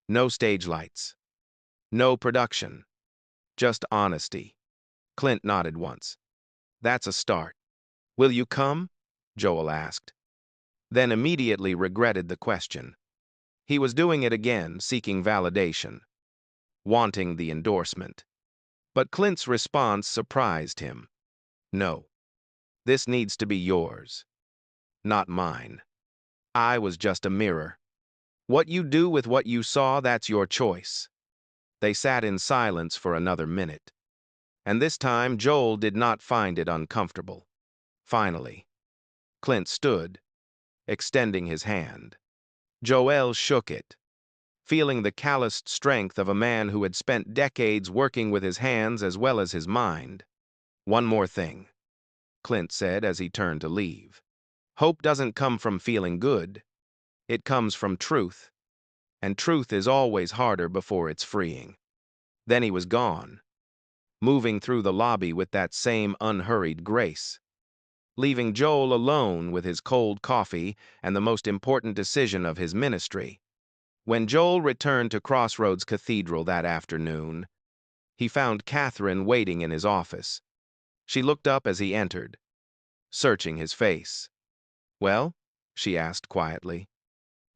No stage lights. No production. Just honesty. Clint nodded once. That's a start. Will you come? Joel asked. Then immediately regretted the question. He was doing it again, seeking validation. Wanting the endorsement. But Clint's response surprised him. No. This needs to be yours. Not mine. I was just a mirror. What you do with what you saw, that's your choice. They sat in silence for another minute. And this time, Joel did not find it uncomfortable. Finally, Clint stood, extending his hand. Joel shook it, feeling the calloused strength of a man who had spent decades working with his hands as well as his mind. One more thing, Clint said as he turned to leave. Hope doesn't come from feeling good. It comes from truth. And truth is always harder before it's freeing. Then he was gone, moving through the lobby with that same unhurried grace, leaving Joel alone with his cold coffee and the most important decision of his ministry. When Joel returned to Crossroads Cathedral that afternoon, he found Catherine waiting in his office. She looked up as he entered, searching his face. Well? She asked quietly.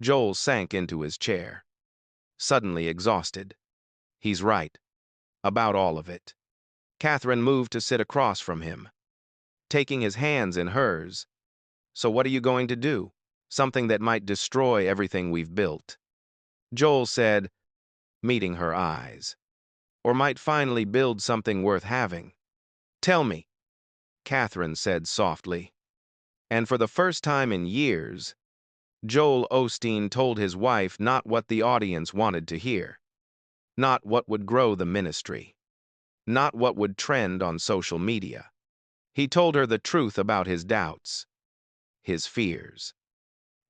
Joel sank into his chair, suddenly exhausted. He's right. About all of it. Catherine moved to sit across from him, taking his hands in hers. So what are you going to do? Something that might destroy everything we've built. Joel said, meeting her eyes. Or might finally build something worth having. Tell me, Catherine said softly. And for the first time in years, Joel Osteen told his wife not what the audience wanted to hear. Not what would grow the ministry. Not what would trend on social media. He told her the truth about his doubts, his fears,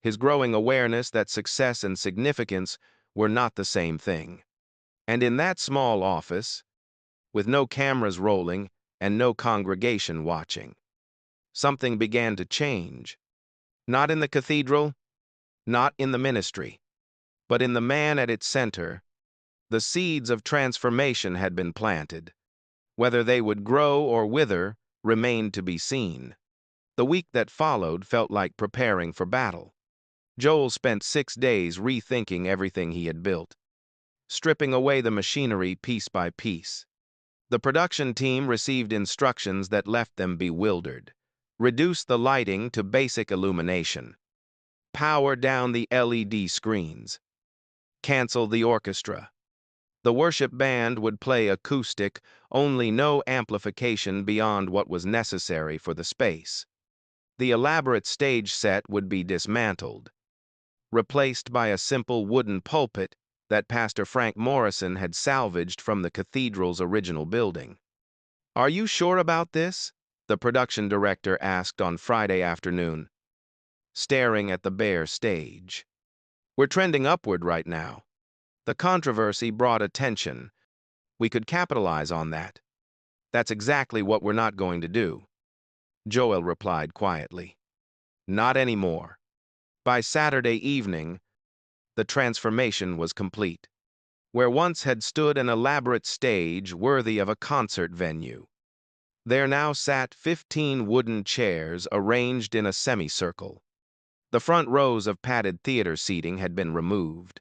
his growing awareness that success and significance were not the same thing. And in that small office, with no cameras rolling and no congregation watching, something began to change. Not in the cathedral, not in the ministry, but in the man at its center. The seeds of transformation had been planted. Whether they would grow or wither remained to be seen. The week that followed felt like preparing for battle. Joel spent 6 days rethinking everything he had built, stripping away the machinery piece by piece. The production team received instructions that left them bewildered. Reduce the lighting to basic illumination. Power down the LED screens. Cancel the orchestra. The worship band would play acoustic, only no amplification beyond what was necessary for the space. The elaborate stage set would be dismantled, replaced by a simple wooden pulpit that Pastor Frank Morrison had salvaged from the cathedral's original building. "Are you sure about this?" the production director asked on Friday afternoon, staring at the bare stage. "We're trending upward right now. The controversy brought attention. We could capitalize on that. That's exactly what we're not going to do," Joel replied quietly. "Not anymore." By Saturday evening, the transformation was complete. Where once had stood an elaborate stage worthy of a concert venue, there now sat 15 wooden chairs arranged in a semicircle. The front rows of padded theater seating had been removed,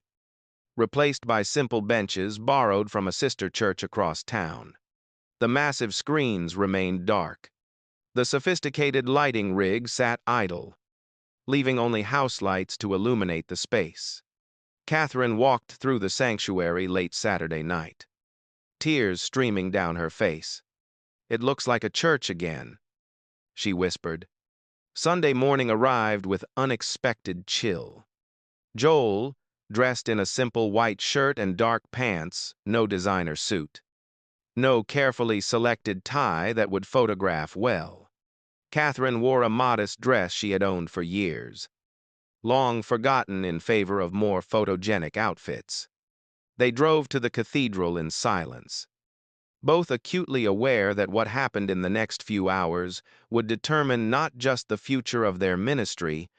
replaced by simple benches borrowed from a sister church across town. The massive screens remained dark. The sophisticated lighting rig sat idle, leaving only house lights to illuminate the space. Catherine walked through the sanctuary late Saturday night, tears streaming down her face. "It looks like a church again," she whispered. Sunday morning arrived with unexpected chill. Joel, dressed in a simple white shirt and dark pants, no designer suit. No carefully selected tie that would photograph well. Catherine wore a modest dress she had owned for years, long forgotten in favor of more photogenic outfits. They drove to the cathedral in silence, both acutely aware that what happened in the next few hours would determine not just the future of their ministry,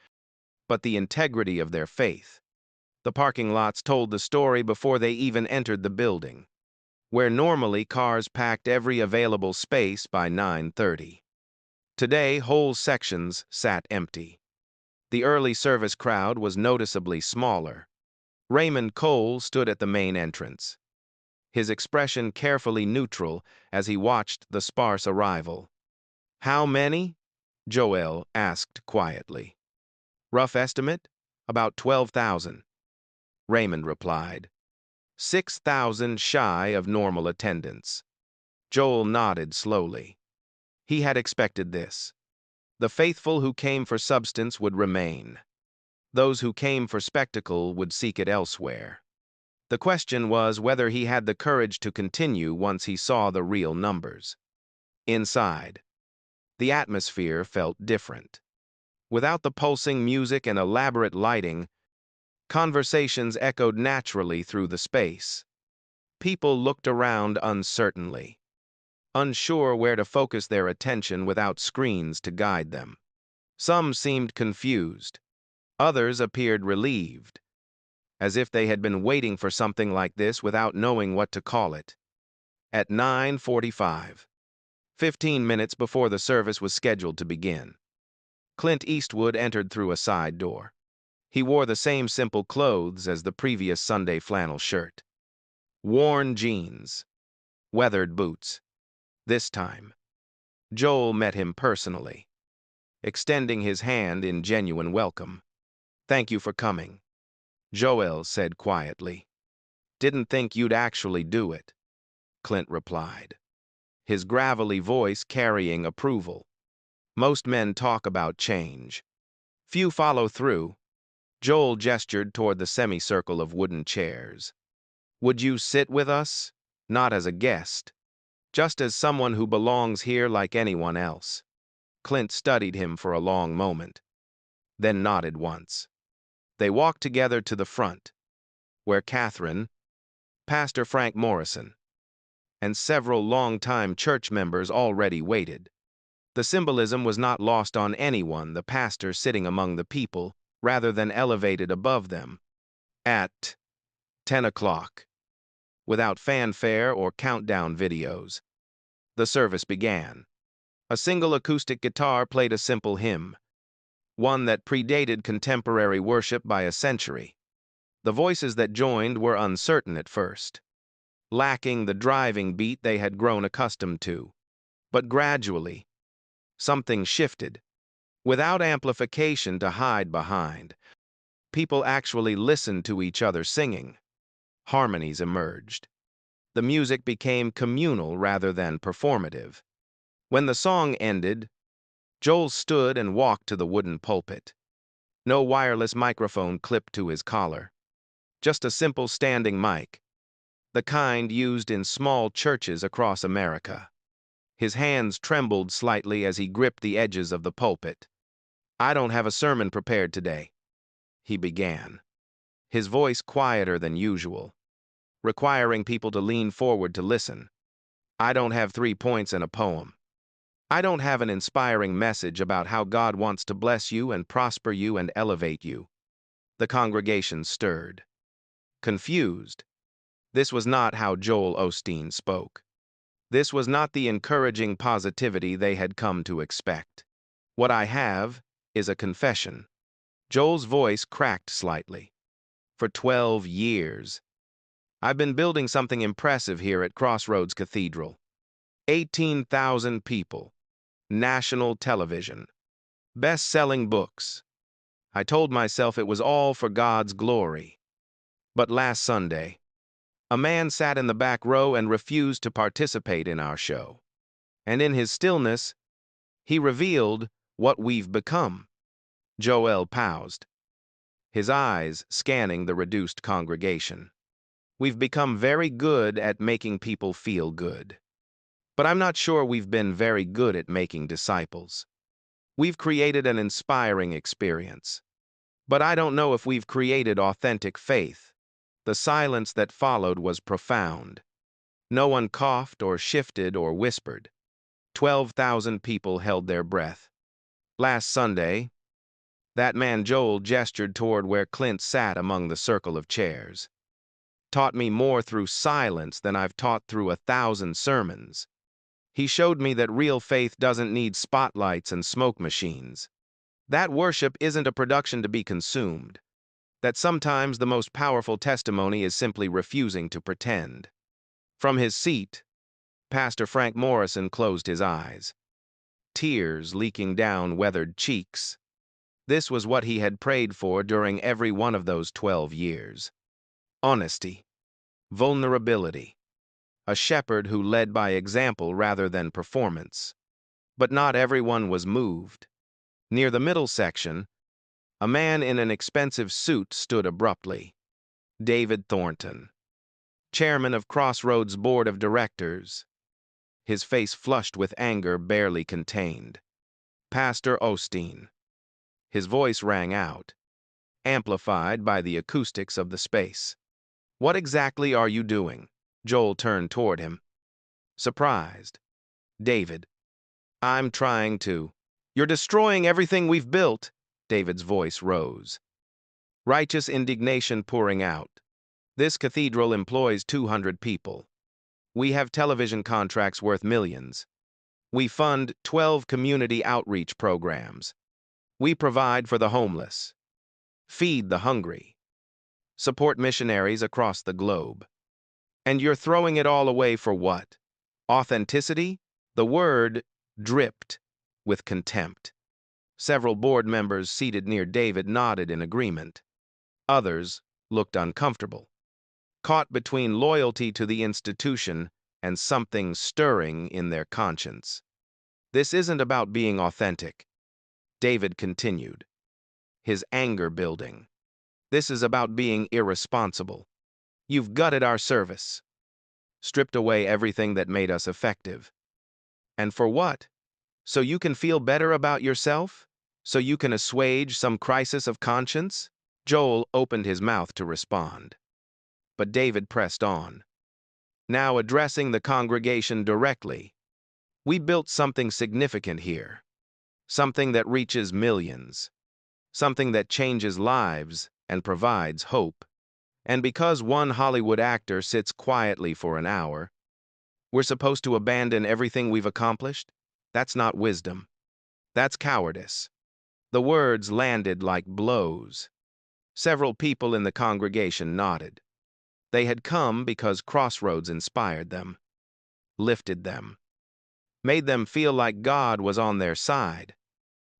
but the integrity of their faith. The parking lots told the story before they even entered the building, where normally cars packed every available space by 9:30. Today, whole sections sat empty. The early service crowd was noticeably smaller. Raymond Cole stood at the main entrance, his expression carefully neutral as he watched the sparse arrival. "How many?" Joel asked quietly. "Rough estimate? About 12,000. Raymond replied. 6,000 shy of normal attendance. Joel nodded slowly. He had expected this. The faithful who came for substance would remain. Those who came for spectacle would seek it elsewhere. The question was whether he had the courage to continue once he saw the real numbers. Inside, the atmosphere felt different. Without the pulsing music and elaborate lighting, conversations echoed naturally through the space. People looked around uncertainly, unsure where to focus their attention without screens to guide them. Some seemed confused. Others appeared relieved, as if they had been waiting for something like this without knowing what to call it. At 9:45, 15 minutes before the service was scheduled to begin, Clint Eastwood entered through a side door. He wore the same simple clothes as the previous Sunday flannel shirt. Worn jeans, weathered boots. This time, Joel met him personally, extending his hand in genuine welcome. "Thank you for coming," Joel said quietly. "Didn't think you'd actually do it," Clint replied, his gravelly voice carrying approval. "Most men talk about change. Few follow through." Joel gestured toward the semicircle of wooden chairs. "Would you sit with us? Not as a guest, just as someone who belongs here like anyone else." Clint studied him for a long moment, then nodded once. They walked together to the front, where Catherine, Pastor Frank Morrison, and several longtime church members already waited. The symbolism was not lost on anyone, the pastor sitting among the people, rather than elevated above them. At 10 o'clock, without fanfare or countdown videos, The service began. A single acoustic guitar played a simple hymn, one that predated contemporary worship by a century. The voices that joined were uncertain at first, lacking the driving beat they had grown accustomed to. But gradually, something shifted. Without amplification to hide behind, people actually listened to each other singing. Harmonies emerged. The music became communal rather than performative. When the song ended, Joel stood and walked to the wooden pulpit. No wireless microphone clipped to his collar. Just a simple standing mic, the kind used in small churches across America. His hands trembled slightly as he gripped the edges of the pulpit. "I don't have a sermon prepared today," he began, his voice quieter than usual, requiring people to lean forward to listen. "I don't have 3 points and a poem. I don't have an inspiring message about how God wants to bless you and prosper you and elevate you." The congregation stirred. Confused. This was not how Joel Osteen spoke. This was not the encouraging positivity they had come to expect. "What I have is a confession." Joel's voice cracked slightly. "For 12 years, I've been building something impressive here at Crossroads Cathedral. 18,000 people, national television, best-selling books. I told myself it was all for God's glory. But last Sunday, a man sat in the back row and refused to participate in our show. And in his stillness, he revealed what we've become." Joel paused, his eyes scanning the reduced congregation. "We've become very good at making people feel good. But I'm not sure we've been very good at making disciples. We've created an inspiring experience, but I don't know if we've created authentic faith." The silence that followed was profound. No one coughed or shifted or whispered. 12,000 people held their breath. "Last Sunday," that man Joel gestured toward where Clint sat among the circle of chairs, "taught me more through silence than I've taught through 1,000 sermons. He showed me that real faith doesn't need spotlights and smoke machines. That worship isn't a production to be consumed. That sometimes the most powerful testimony is simply refusing to pretend." From his seat, Pastor Frank Morrison closed his eyes, tears leaking down weathered cheeks. This was what he had prayed for during every one of those 12 years. Honesty, vulnerability, a shepherd who led by example rather than performance. But not everyone was moved. Near the middle section, a man in an expensive suit stood abruptly. David Thornton, chairman of Crossroads Board of Directors, his face flushed with anger barely contained. "Pastor Osteen." His voice rang out, amplified by the acoustics of the space. "What exactly are you doing?" Joel turned toward him, surprised. "David, I'm trying to." "You're destroying everything we've built." David's voice rose, righteous indignation pouring out. "This cathedral employs 200 people. We have television contracts worth millions. We fund 12 community outreach programs. We provide for the homeless, feed the hungry, support missionaries across the globe. And you're throwing it all away for what? Authenticity?" The word dripped with contempt. Several board members seated near David nodded in agreement. Others looked uncomfortable, caught between loyalty to the institution and something stirring in their conscience. "This isn't about being authentic," David continued, his anger building. "This is about being irresponsible. You've gutted our service, stripped away everything that made us effective. And for what? So you can feel better about yourself? So you can assuage some crisis of conscience?" Joel opened his mouth to respond, but David pressed on, now addressing the congregation directly. "We built something significant here, something that reaches millions, something that changes lives and provides hope. And because one Hollywood actor sits quietly for an hour, We're supposed to abandon everything we've accomplished? That's not wisdom. That's cowardice. The words landed like blows. Several people in the congregation nodded. They had come because Crossroads inspired them, lifted them, made them feel like God was on their side.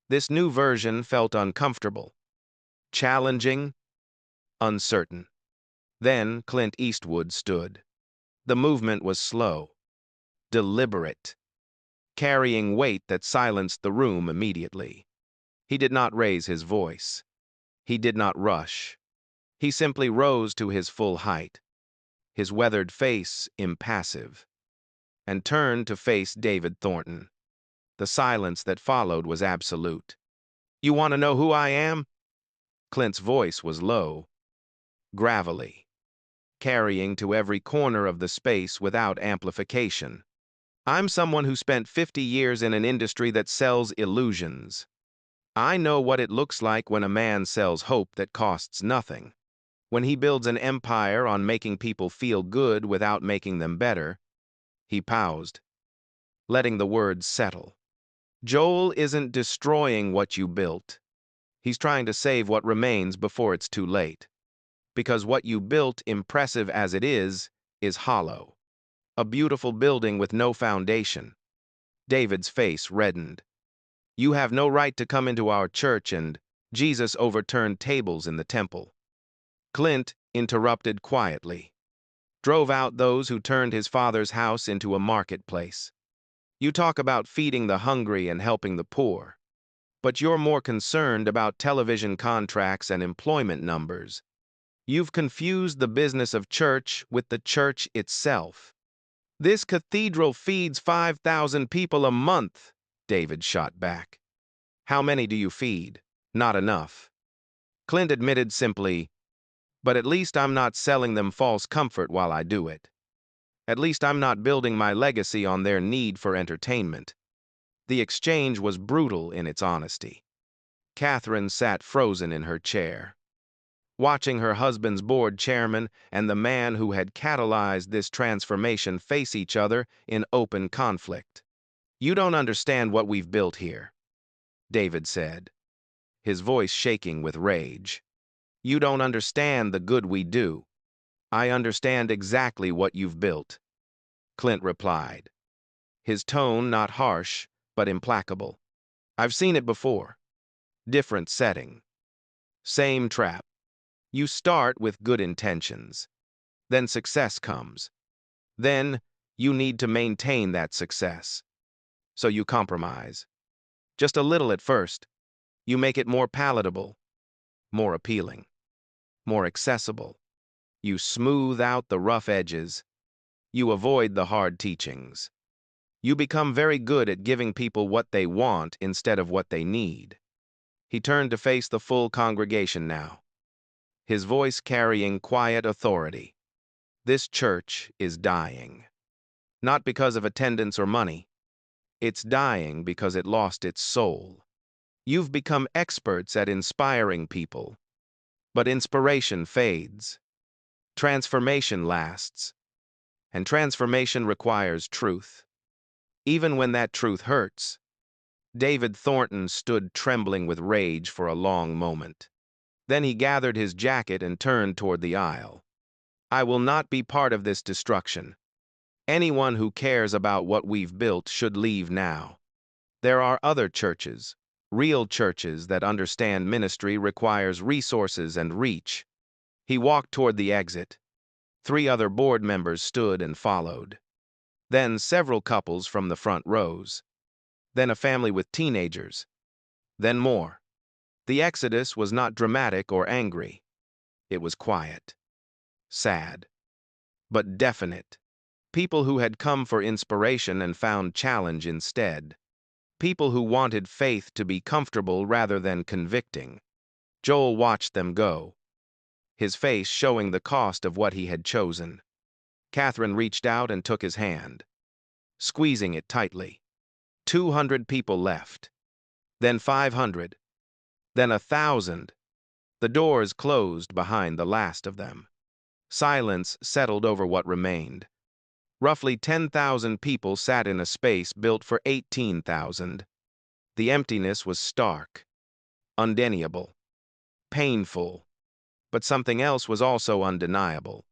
This new version felt uncomfortable, challenging, uncertain. Then Clint Eastwood stood. The movement was slow, deliberate, carrying weight that silenced the room immediately. He did not raise his voice. He did not rush. He simply rose to his full height, his weathered face impassive, and turned to face David Thornton. The silence that followed was absolute. "You want to know who I am?" Clint's voice was low, gravelly, carrying to every corner of the space without amplification. "I'm someone who spent 50 years in an industry that sells illusions. I know what it looks like when a man sells hope that costs nothing. When he builds an empire on making people feel good without making them better." He paused, letting the words settle. "Joel isn't destroying what you built. He's trying to save what remains before it's too late. Because what you built, impressive as it is hollow. A beautiful building with no foundation." David's face reddened. "You have no right to come into our church and..." Jesus overturned tables in the temple. Clint interrupted quietly. "Drove out those who turned his father's house into a marketplace. You talk about feeding the hungry and helping the poor. But you're more concerned about television contracts and employment numbers. You've confused the business of church with the church itself." "This cathedral feeds 5,000 people a month," David shot back. "How many do you feed?" "Not enough." Clint admitted simply, "But at least I'm not selling them false comfort while I do it. At least I'm not building my legacy on their need for entertainment." The exchange was brutal in its honesty. Catherine sat frozen in her chair, watching her husband's board chairman and the man who had catalyzed this transformation face each other in open conflict. "You don't understand what we've built here," David said, his voice shaking with rage. "You don't understand the good we do." "I understand exactly what you've built," Clint replied, his tone not harsh, but implacable. "I've seen it before. Different setting. Same trap. You start with good intentions. Then success comes. Then you need to maintain that success. So you compromise. Just a little at first. You make it more palatable, more appealing, more accessible. You smooth out the rough edges. You avoid the hard teachings. You become very good at giving people what they want instead of what they need." He turned to face the full congregation now, his voice carrying quiet authority. "This church is dying. Not because of attendance or money. It's dying because it lost its soul. You've become experts at inspiring people, but inspiration fades. Transformation lasts, and transformation requires truth, even when that truth hurts." David Thornton stood trembling with rage for a long moment. Then he gathered his jacket and turned toward the aisle. "I will not be part of this destruction. Anyone who cares about what we've built should leave now. There are other churches, real churches that understand ministry requires resources and reach." He walked toward the exit. 3 other board members stood and followed. Then several couples from the front rows. Then a family with teenagers. Then more. The exodus was not dramatic or angry. It was quiet, sad, but definite. People who had come for inspiration and found challenge instead. People who wanted faith to be comfortable rather than convicting. Joel watched them go, his face showing the cost of what he had chosen. Catherine reached out and took his hand, squeezing it tightly. 200 people left. Then 500. Then 1,000. The doors closed behind the last of them. Silence settled over what remained. Roughly 10,000 people sat in a space built for 18,000. The emptiness was stark, undeniable, painful, but something else was also undeniable.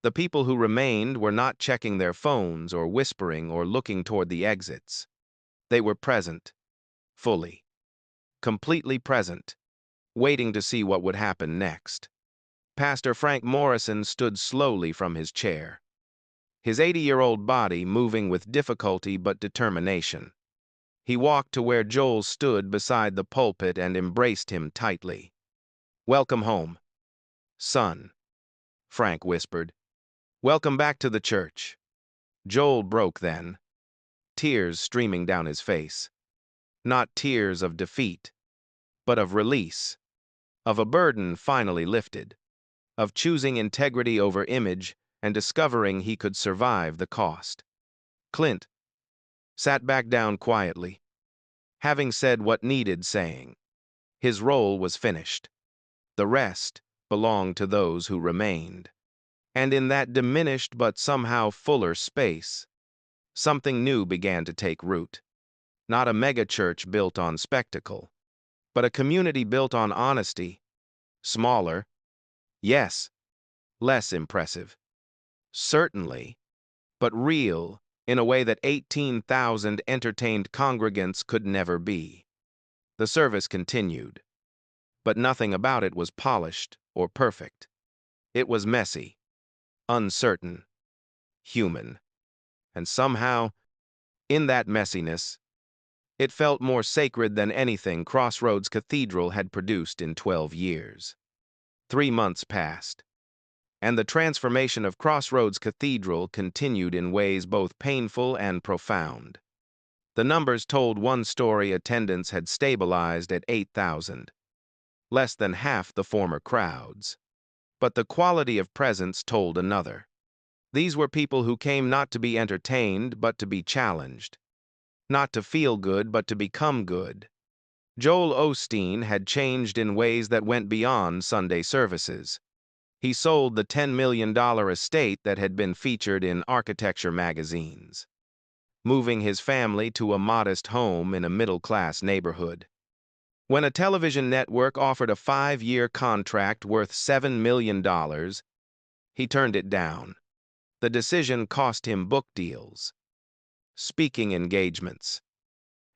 The people who remained were not checking their phones or whispering or looking toward the exits. They were present, fully, completely present, waiting to see what would happen next. Pastor Frank Morrison stood slowly from his chair, his 80-year-old body moving with difficulty but determination. He walked to where Joel stood beside the pulpit and embraced him tightly. "Welcome home, son," Frank whispered. "Welcome back to the church." Joel broke then, tears streaming down his face. Not tears of defeat, but of release, of a burden finally lifted, of choosing integrity over image and discovering he could survive the cost. Clint sat back down quietly, having said what needed saying. His role was finished. The rest belonged to those who remained. And in that diminished but somehow fuller space, something new began to take root. Not a megachurch built on spectacle, but a community built on honesty. Smaller, yes, less impressive, certainly, but real in a way that 18,000 entertained congregants could never be. The service continued, but nothing about it was polished or perfect. It was messy, uncertain, human, and somehow, in that messiness, it felt more sacred than anything Crossroads Cathedral had produced in 12 years. 3 months passed, and the transformation of Crossroads Cathedral continued in ways both painful and profound. The numbers told one story: attendance had stabilized at 8,000, less than half the former crowds. But the quality of presence told another. These were people who came not to be entertained, but to be challenged. Not to feel good, but to become good. Joel Osteen had changed in ways that went beyond Sunday services. He sold the $10 million estate that had been featured in architecture magazines, moving his family to a modest home in a middle-class neighborhood. When a television network offered a 5-year contract worth $7 million, he turned it down. The decision cost him book deals, speaking engagements,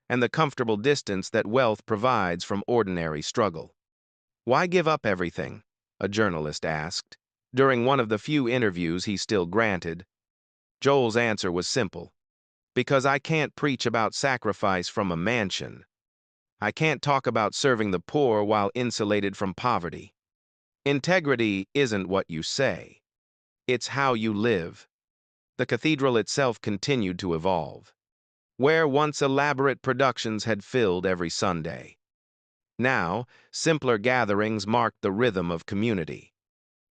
and the comfortable distance that wealth provides from ordinary struggle. "Why give up everything?" a journalist asked, during one of the few interviews he still granted. Joel's answer was simple: "Because I can't preach about sacrifice from a mansion. I can't talk about serving the poor while insulated from poverty. Integrity isn't what you say. It's how you live." The cathedral itself continued to evolve. Where once elaborate productions had filled every Sunday, now simpler gatherings marked the rhythm of community.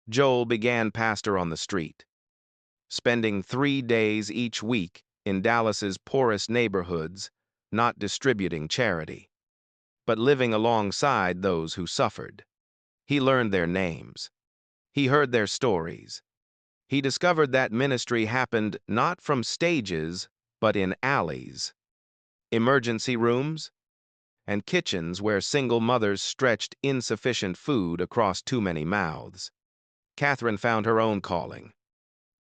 Joel began pastor on the street, spending 3 days each week in Dallas's poorest neighborhoods, not distributing charity, but living alongside those who suffered. He learned their names. He heard their stories. He discovered that ministry happened not from stages, but in alleys, emergency rooms, and kitchens where single mothers stretched insufficient food across too many mouths. Catherine found her own calling.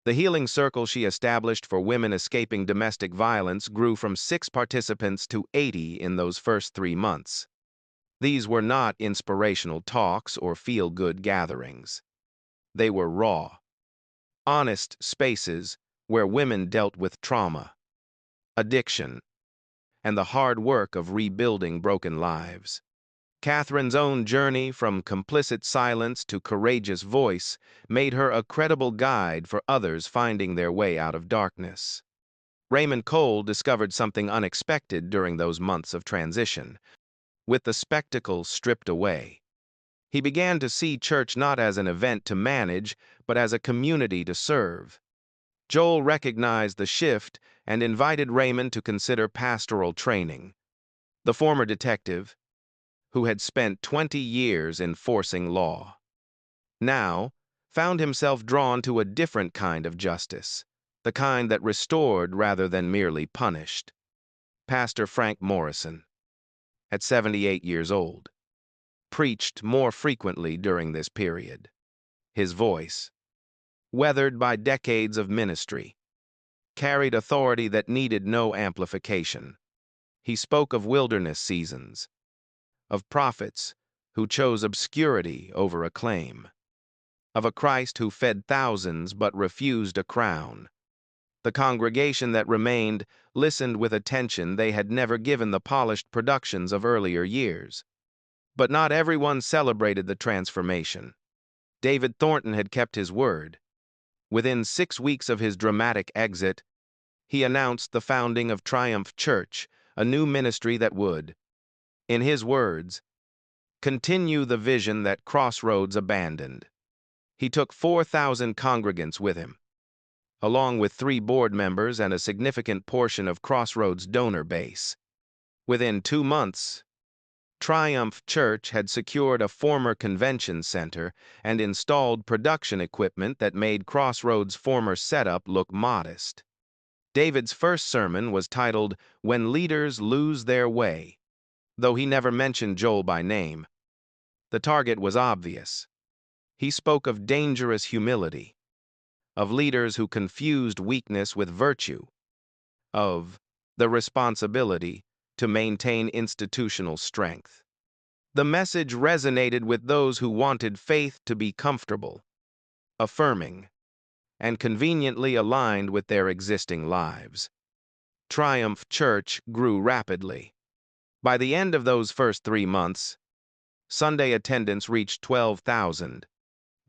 The healing circle she established for women escaping domestic violence grew from 6 participants to 80 in those first 3 months. These were not inspirational talks or feel-good gatherings. They were raw, honest spaces where women dealt with trauma, addiction, and the hard work of rebuilding broken lives. Catherine's own journey from complicit silence to courageous voice made her a credible guide for others finding their way out of darkness. Raymond Cole discovered something unexpected during those months of transition. With the spectacle stripped away, he began to see church not as an event to manage, but as a community to serve. Joel recognized the shift and invited Raymond to consider pastoral training. The former detective, who had spent 20 years enforcing law, now found himself drawn to a different kind of justice, the kind that restored rather than merely punished. Pastor Frank Morrison, at 78 years old, preached more frequently during this period. His voice, weathered by decades of ministry, carried authority that needed no amplification. He spoke of wilderness seasons, of prophets who chose obscurity over acclaim, of a Christ who fed thousands but refused a crown. The congregation that remained listened with attention they had never given the polished productions of earlier years. But not everyone celebrated the transformation. David Thornton had kept his word. Within 6 weeks of his dramatic exit, he announced the founding of Triumph Church, a new ministry that would, in his words, continue the vision that Crossroads abandoned. He took 4,000 congregants with him, along with 3 board members and a significant portion of Crossroads' donor base. Within 2 months, Triumph Church had secured a former convention center and installed production equipment that made Crossroads' former setup look modest. David's first sermon was titled, "When Leaders Lose Their Way," though he never mentioned Joel by name. The target was obvious. He spoke of dangerous humility, of leaders who confused weakness with virtue, of the responsibility to maintain institutional strength. The message resonated with those who wanted faith to be comfortable, affirming, and conveniently aligned with their existing lives. Triumph Church grew rapidly. By the end of those first 3 months, Sunday attendance reached 12,000.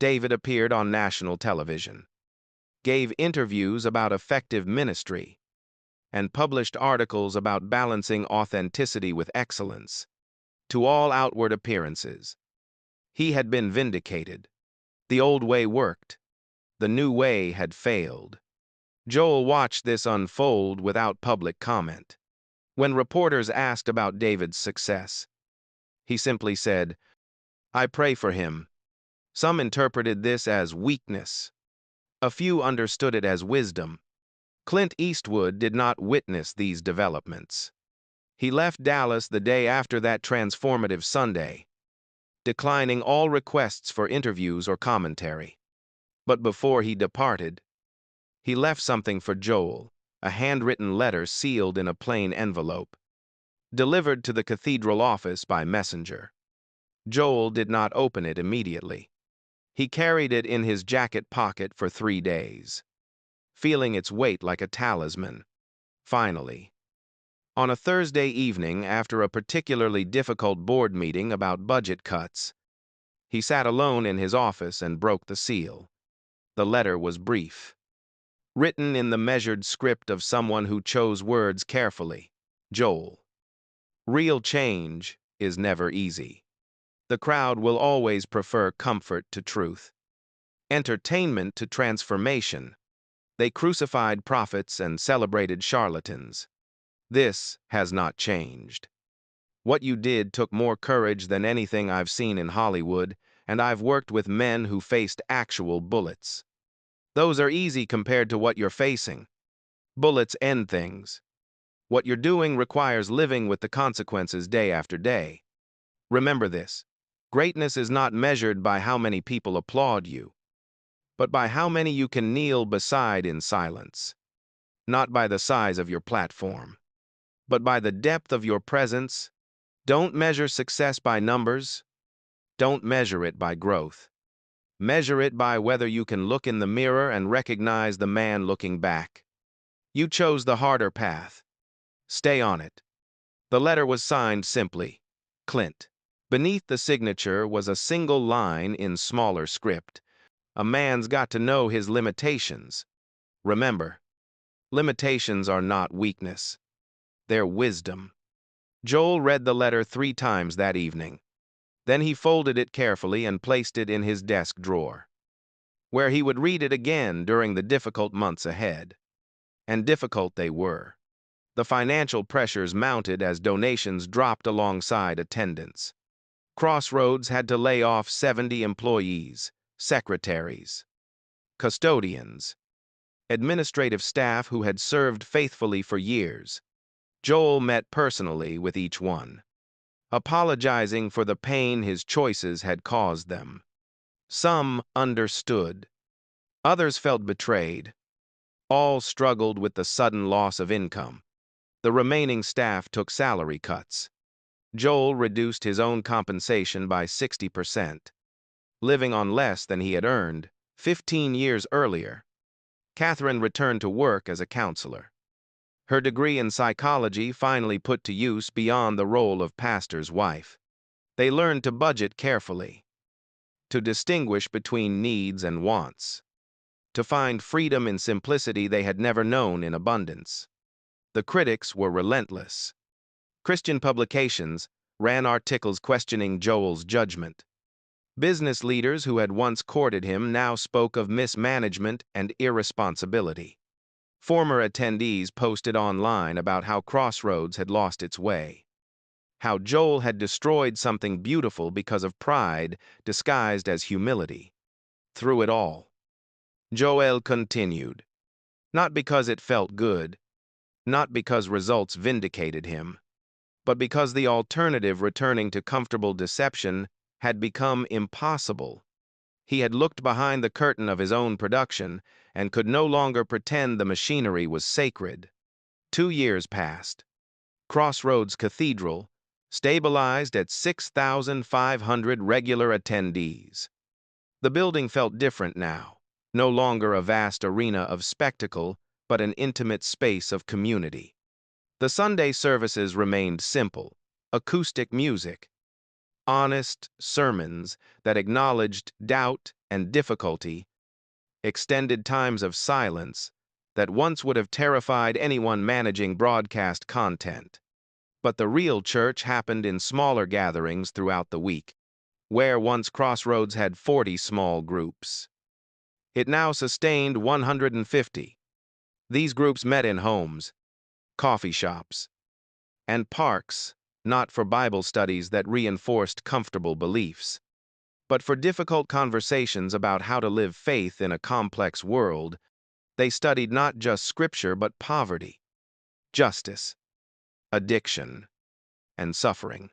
David appeared on national television, gave interviews about effective ministry, and published articles about balancing authenticity with excellence. To all outward appearances, he had been vindicated. The old way worked. The new way had failed. Joel watched this unfold without public comment. When reporters asked about David's success, he simply said, "I pray for him." Some interpreted this as weakness. A few understood it as wisdom. Clint Eastwood did not witness these developments. He left Dallas the day after that transformative Sunday, declining all requests for interviews or commentary. But before he departed, he left something for Joel, a handwritten letter sealed in a plain envelope, delivered to the cathedral office by messenger. Joel did not open it immediately. He carried it in his jacket pocket for 3 days, feeling its weight like a talisman. Finally, on a Thursday evening after a particularly difficult board meeting about budget cuts, he sat alone in his office and broke the seal. The letter was brief, written in the measured script of someone who chose words carefully. Joel, real change is never easy. The crowd will always prefer comfort to truth, entertainment to transformation. They crucified prophets and celebrated charlatans. This has not changed. What you did took more courage than anything I've seen in Hollywood, and I've worked with men who faced actual bullets. Those are easy compared to what you're facing. Bullets end things. What you're doing requires living with the consequences day after day. Remember this. Greatness is not measured by how many people applaud you, but by how many you can kneel beside in silence. Not by the size of your platform, but by the depth of your presence. Don't measure success by numbers. Don't measure it by growth. Measure it by whether you can look in the mirror and recognize the man looking back. You chose the harder path. Stay on it. The letter was signed simply, Clint. Beneath the signature was a single line in smaller script. A man's got to know his limitations. Remember, limitations are not weakness. They're wisdom. Joel read the letter 3 times that evening. Then he folded it carefully and placed it in his desk drawer, where he would read it again during the difficult months ahead. And difficult they were. The financial pressures mounted as donations dropped alongside attendance. Crossroads had to lay off 70 employees, secretaries, custodians, administrative staff who had served faithfully for years. Joel met personally with each one, apologizing for the pain his choices had caused them. Some understood. Others felt betrayed. All struggled with the sudden loss of income. The remaining staff took salary cuts. Joel reduced his own compensation by 60%, living on less than he had earned 15 years earlier. Catherine returned to work as a counselor, her degree in psychology finally put to use beyond the role of pastor's wife. They learned to budget carefully, to distinguish between needs and wants, to find freedom in simplicity they had never known in abundance. The critics were relentless. Christian publications ran articles questioning Joel's judgment. Business leaders who had once courted him now spoke of mismanagement and irresponsibility. Former attendees posted online about how Crossroads had lost its way, how Joel had destroyed something beautiful because of pride disguised as humility. Through it all, Joel continued, not because it felt good, not because results vindicated him, but because the alternative, returning to comfortable deception, had become impossible. He had looked behind the curtain of his own production and could no longer pretend the machinery was sacred. 2 years passed. Crossroads Cathedral stabilized at 6,500 regular attendees. The building felt different now, no longer a vast arena of spectacle, but an intimate space of community. The Sunday services remained simple: acoustic music, honest sermons that acknowledged doubt and difficulty, extended times of silence that once would have terrified anyone managing broadcast content. But the real church happened in smaller gatherings throughout the week, where once Crossroads had 40 small groups. It now sustained 150. These groups met in homes, coffee shops, and parks, not for Bible studies that reinforced comfortable beliefs, but for difficult conversations about how to live faith in a complex world. They studied not just scripture but poverty, justice, addiction, and suffering.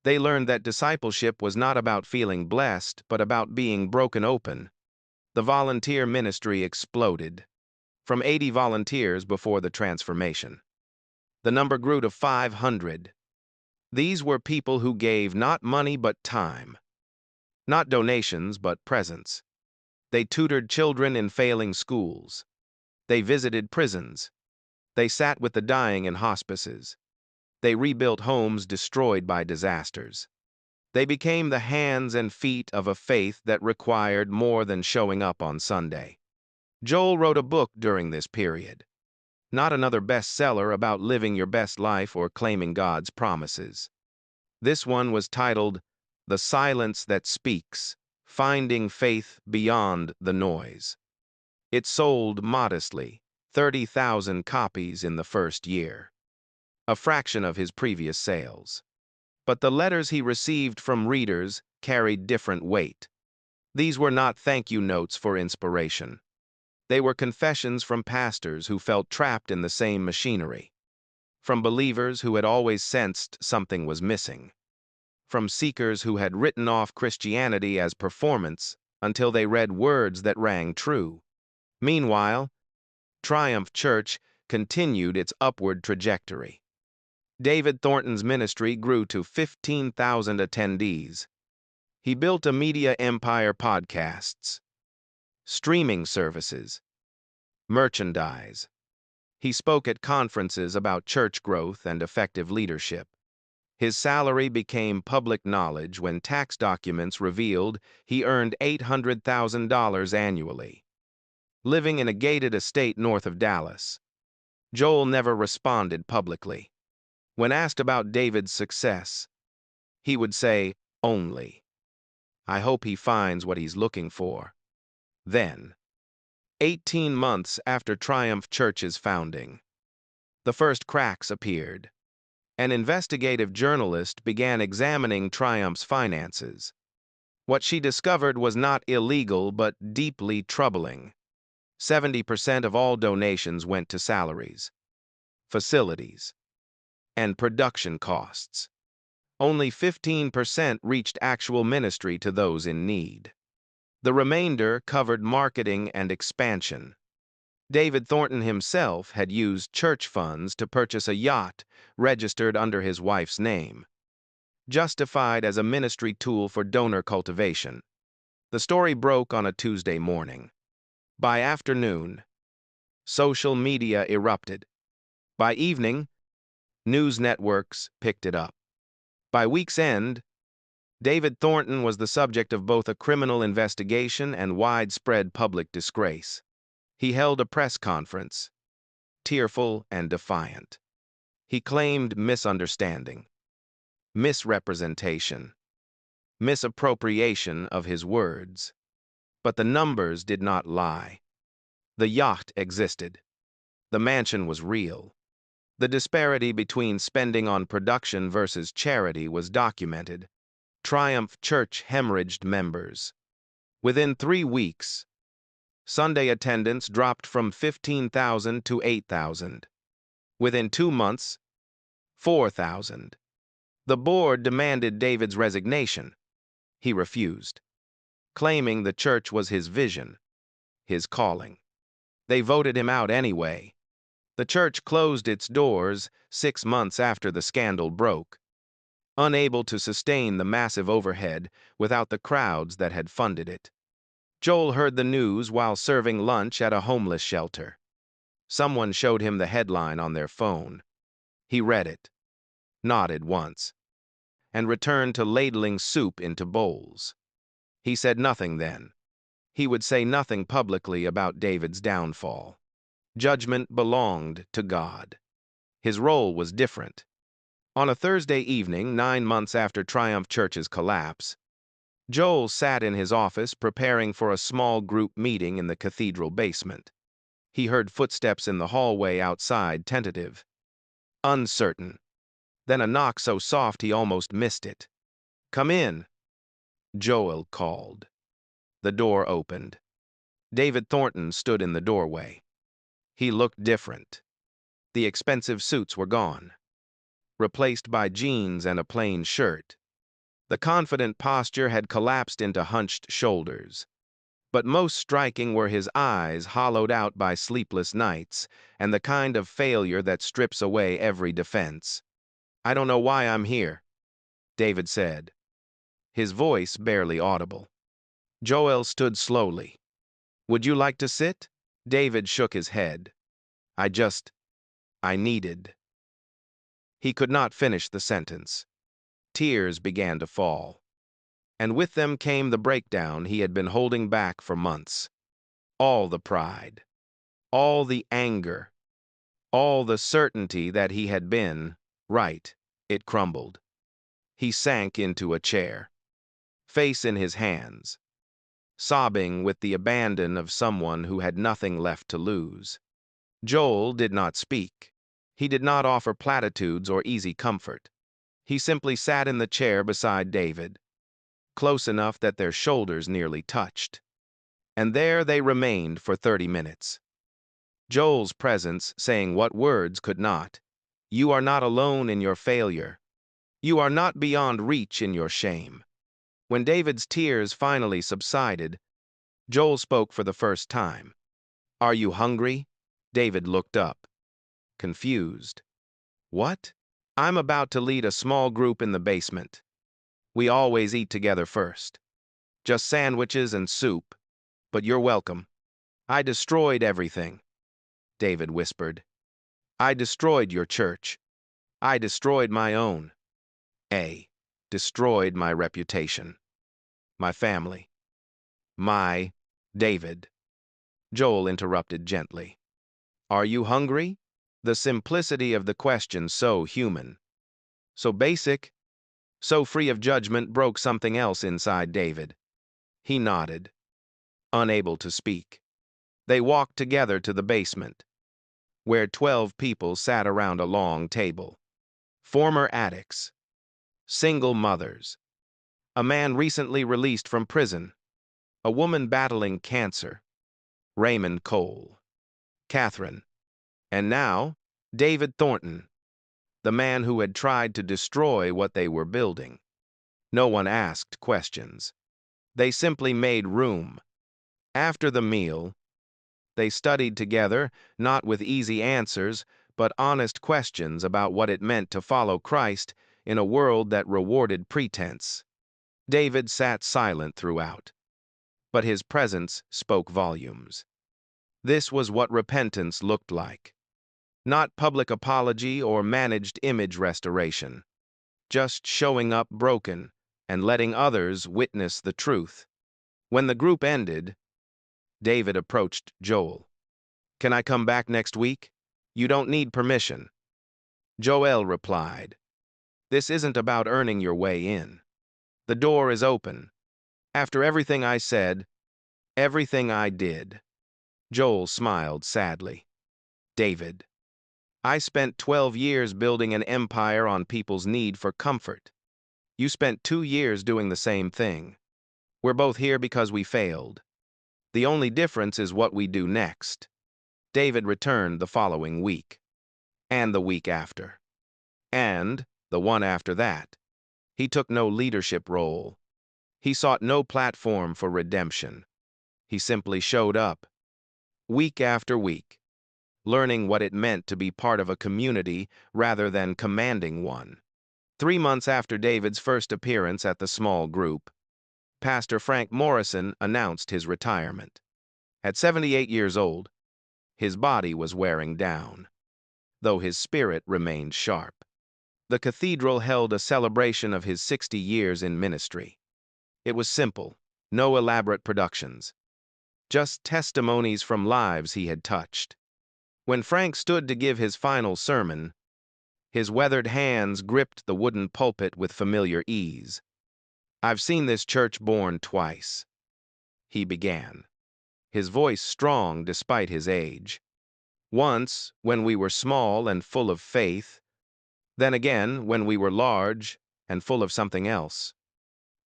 They learned that discipleship was not about feeling blessed, but about being broken open. The volunteer ministry exploded, from 80 volunteers before the transformation. The number grew to 500. These were people who gave not money but time, not donations but presence. They tutored children in failing schools. They visited prisons. They sat with the dying in hospices. They rebuilt homes destroyed by disasters. They became the hands and feet of a faith that required more than showing up on Sunday. Joel wrote a book during this period. Not another bestseller about living your best life or claiming God's promises. This one was titled The Silence That Speaks: Finding Faith Beyond the Noise. It sold modestly, 30,000 copies in the first year, a fraction of his previous sales. But the letters he received from readers carried different weight. These were not thank you notes for inspiration. They were confessions from pastors who felt trapped in the same machinery, from believers who had always sensed something was missing, from seekers who had written off Christianity as performance until they read words that rang true. Meanwhile, Triumph Church continued its upward trajectory. David Thornton's ministry grew to 15,000 attendees. He built a media empire: podcasts, streaming services, merchandise. He spoke at conferences about church growth and effective leadership. His salary became public knowledge when tax documents revealed he earned $800,000 annually, living in a gated estate north of Dallas. Joel never responded publicly. When asked about David's success, he would say, only, "I hope he finds what he's looking for." Then, 18 months after Triumph Church's founding, the first cracks appeared. An investigative journalist began examining Triumph's finances. What she discovered was not illegal but deeply troubling. 70% of all donations went to salaries, facilities, and production costs. Only 15% reached actual ministry to those in need. The remainder covered marketing and expansion. David Thornton himself had used church funds to purchase a yacht registered under his wife's name, justified as a ministry tool for donor cultivation. The story broke on a Tuesday morning. By afternoon, social media erupted. By evening, news networks picked it up. By week's end, David Thornton was the subject of both a criminal investigation and widespread public disgrace. He held a press conference, tearful and defiant. He claimed misunderstanding, misrepresentation, misappropriation of his words. But the numbers did not lie. The yacht existed. The mansion was real. The disparity between spending on production versus charity was documented. Triumph Church hemorrhaged members. Within 3 weeks, Sunday attendance dropped from 15,000 to 8,000. Within 2 months, 4,000. The board demanded David's resignation. He refused, claiming the church was his vision, his calling. They voted him out anyway. The church closed its doors 6 months after the scandal broke, unable to sustain the massive overhead without the crowds that had funded it. Joel heard the news while serving lunch at a homeless shelter. Someone showed him the headline on their phone. He read it, nodded once, and returned to ladling soup into bowls. He said nothing then. He would say nothing publicly about David's downfall. Judgment belonged to God. His role was different. On a Thursday evening, 9 months after Triumph Church's collapse, Joel sat in his office preparing for a small group meeting in the cathedral basement. He heard footsteps in the hallway outside, tentative, uncertain. Then a knock so soft he almost missed it. "Come in," Joel called. The door opened. David Thornton stood in the doorway. He looked different. The expensive suits were gone, replaced by jeans and a plain shirt. The confident posture had collapsed into hunched shoulders. But most striking were his eyes, hollowed out by sleepless nights, and the kind of failure that strips away every defense. "I don't know why I'm here," David said, his voice barely audible. Joel stood slowly. "Would you like to sit?" David shook his head. I needed." He could not finish the sentence. Tears began to fall. And with them came the breakdown he had been holding back for months. All the pride, all the anger, all the certainty that he had been right, it crumbled. He sank into a chair, face in his hands, sobbing with the abandon of someone who had nothing left to lose. Joel did not speak. He did not offer platitudes or easy comfort. He simply sat in the chair beside David, close enough that their shoulders nearly touched. And there they remained for 30 minutes. Joel's presence saying what words could not. "You are not alone in your failure. You are not beyond reach in your shame." When David's tears finally subsided, Joel spoke for the first time. "Are you hungry?" David looked up, confused. "What?" "I'm about to lead a small group in the basement. We always eat together first. Just sandwiches and soup, but you're welcome." "I destroyed everything," David whispered. "I destroyed your church. I destroyed my own. Destroyed my reputation. My family. My..." "David," Joel interrupted gently. "Are you hungry?" The simplicity of the question, so human, so basic, so free of judgment, broke something else inside David. He nodded, unable to speak. They walked together to the basement, where 12 people sat around a long table. Former addicts, single mothers, a man recently released from prison, a woman battling cancer, Raymond Cole, Catherine, and now David Thornton, the man who had tried to destroy what they were building. No one asked questions. They simply made room. After the meal, they studied together, not with easy answers, but honest questions about what it meant to follow Christ in a world that rewarded pretense. David sat silent throughout, but his presence spoke volumes. This was what repentance looked like. Not public apology or managed image restoration. Just showing up broken and letting others witness the truth. When the group ended, David approached Joel. "Can I come back next week? You don't need permission." Joel replied, "This isn't about earning your way in. The door is open. After everything I said, everything I did." Joel smiled sadly. "David, I spent 12 years building an empire on people's need for comfort. You spent 2 years doing the same thing. We're both here because we failed. The only difference is what we do next." David returned the following week, and the week after, and the one after that. He took no leadership role. He sought no platform for redemption. He simply showed up, week after week, learning what it meant to be part of a community rather than commanding one. 3 months after David's first appearance at the small group, Pastor Frank Morrison announced his retirement. At 78 years old, his body was wearing down, though his spirit remained sharp. The cathedral held a celebration of his 60 years in ministry. It was simple, no elaborate productions, just testimonies from lives he had touched. When Frank stood to give his final sermon, his weathered hands gripped the wooden pulpit with familiar ease. "I've seen this church born twice," he began, his voice strong despite his age. "Once, when we were small and full of faith, then again when we were large and full of something else.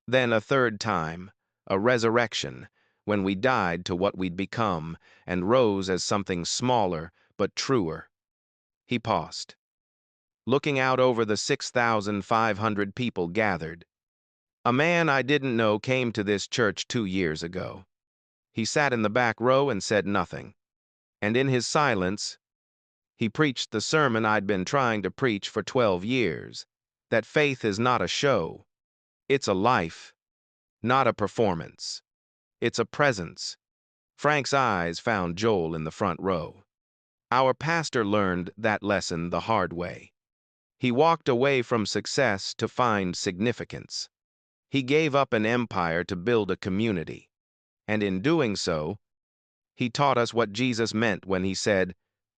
Then a third time, a resurrection, when we died to what we'd become and rose as something smaller but truer." He paused, looking out over the 6,500 people gathered. "A man I didn't know came to this church 2 years ago. He sat in the back row and said nothing. And in his silence, he preached the sermon I'd been trying to preach for 12 years, that faith is not a show. It's a life, not a performance. It's a presence." Frank's eyes found Joel in the front row. Our pastor learned that lesson the hard way. He walked away from success to find significance. He gave up an empire to build a community. And in doing so, he taught us what Jesus meant when he said,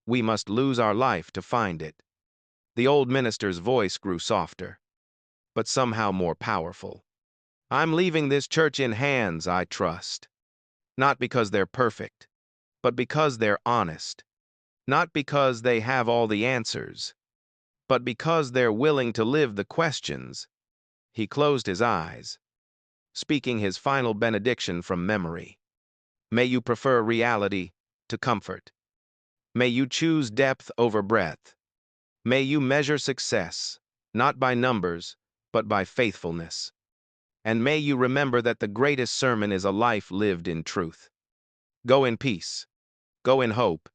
"We must lose our life to find it." The old minister's voice grew softer, but somehow more powerful. "I'm leaving this church in hands I trust. Not because they're perfect, but because they're honest. Not because they have all the answers, but because they're willing to live the questions." He closed his eyes, speaking his final benediction from memory. "May you prefer reality to comfort. May you choose depth over breadth. May you measure success, not by numbers, but by faithfulness. And may you remember that the greatest sermon is a life lived in truth. Go in peace. Go in hope.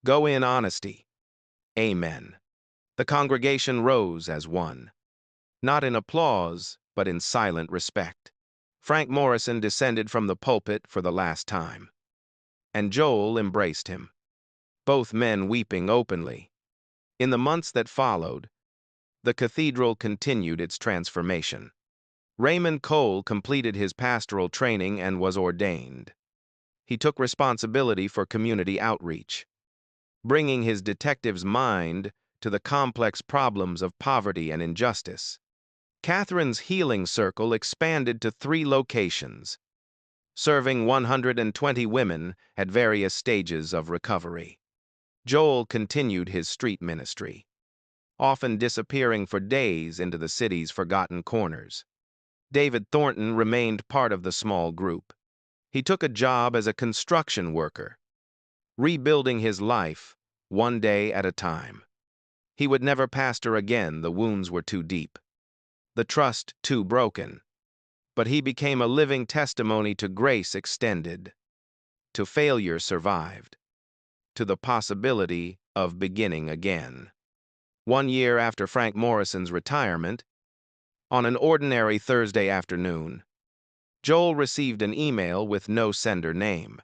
Go in honesty. Amen." The congregation rose as one, not in applause, but in silent respect. Frank Morrison descended from the pulpit for the last time, and Joel embraced him, both men weeping openly. In the months that followed, the cathedral continued its transformation. Raymond Cole completed his pastoral training and was ordained. He took responsibility for community outreach, bringing his detective's mind to the complex problems of poverty and injustice. Catherine's healing circle expanded to 3 locations, serving 120 women at various stages of recovery. Joel continued his street ministry, often disappearing for days into the city's forgotten corners. David Thornton remained part of the small group. He took a job as a construction worker, rebuilding his life, one day at a time. He would never pastor again, the wounds were too deep, the trust too broken. But he became a living testimony to grace extended, to failure survived, to the possibility of beginning again. 1 year after Frank Morrison's retirement, on an ordinary Thursday afternoon, Joel received an email with no sender name,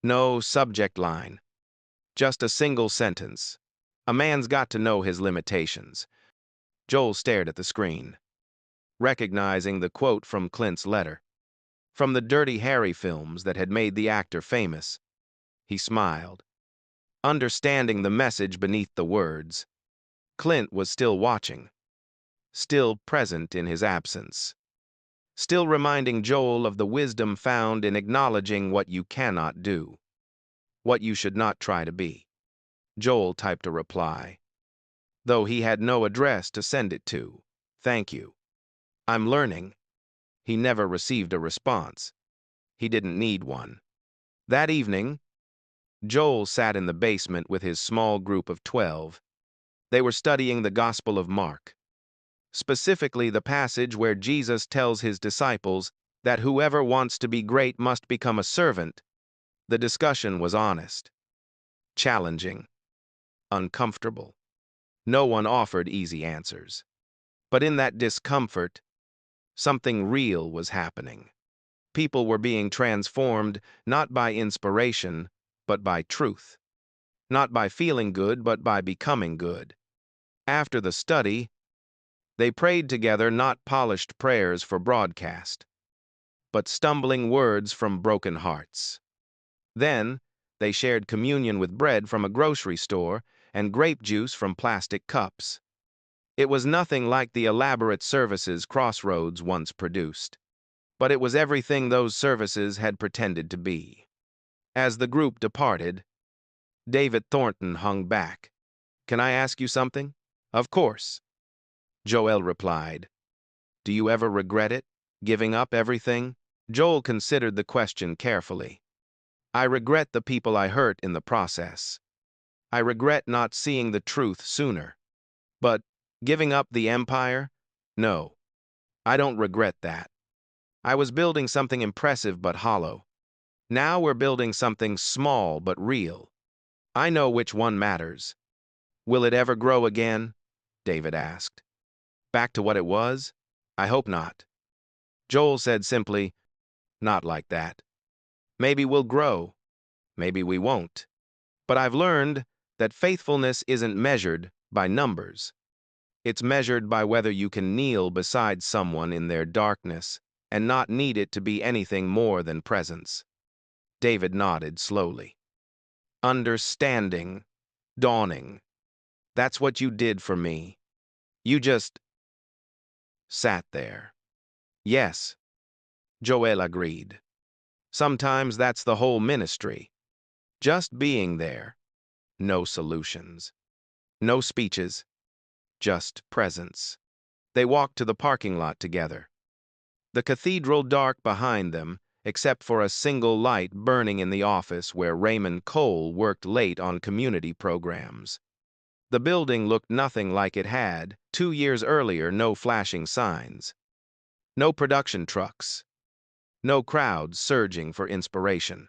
no subject line, just a single sentence. A man's got to know his limitations. Joel stared at the screen, recognizing the quote from Clint's letter, from the Dirty Harry films that had made the actor famous. He smiled, understanding the message beneath the words. Clint was still watching, still present in his absence, still reminding Joel of the wisdom found in acknowledging what you cannot do, what you should not try to be. Joel typed a reply, though he had no address to send it to. Thank you. I'm learning. He never received a response. He didn't need one. That evening, Joel sat in the basement with his small group of 12. They were studying the Gospel of Mark, specifically the passage where Jesus tells his disciples that whoever wants to be great must become a servant. The discussion was honest, challenging, uncomfortable. No one offered easy answers. But in that discomfort, something real was happening. People were being transformed not by inspiration, but by truth. Not by feeling good, but by becoming good. After the study, they prayed together not polished prayers for broadcast, but stumbling words from broken hearts. Then, they shared communion with bread from a grocery store and grape juice from plastic cups. It was nothing like the elaborate services Crossroads once produced, but it was everything those services had pretended to be. As the group departed, David Thornton hung back. "Can I ask you something?" "Of course," Joel replied. "Do you ever regret it, giving up everything?" Joel considered the question carefully. "I regret the people I hurt in the process. I regret not seeing the truth sooner. But giving up the empire? No, I don't regret that. I was building something impressive but hollow. Now we're building something small but real. I know which one matters." "Will it ever grow again?" David asked. "Back to what it was? I hope not." Joel said simply, "Not like that. Maybe we'll grow. Maybe we won't. But I've learned that faithfulness isn't measured by numbers. It's measured by whether you can kneel beside someone in their darkness and not need it to be anything more than presence." David nodded slowly. "Understanding, dawning. That's what you did for me. You just sat there." "Yes," Joel agreed. "Sometimes that's the whole ministry. Just being there. No solutions. No speeches. Just presence." They walked to the parking lot together. The cathedral dark behind them, except for a single light burning in the office where Raymond Cole worked late on community programs. The building looked nothing like it had 2 years earlier. No flashing signs, no production trucks, no crowds surging for inspiration.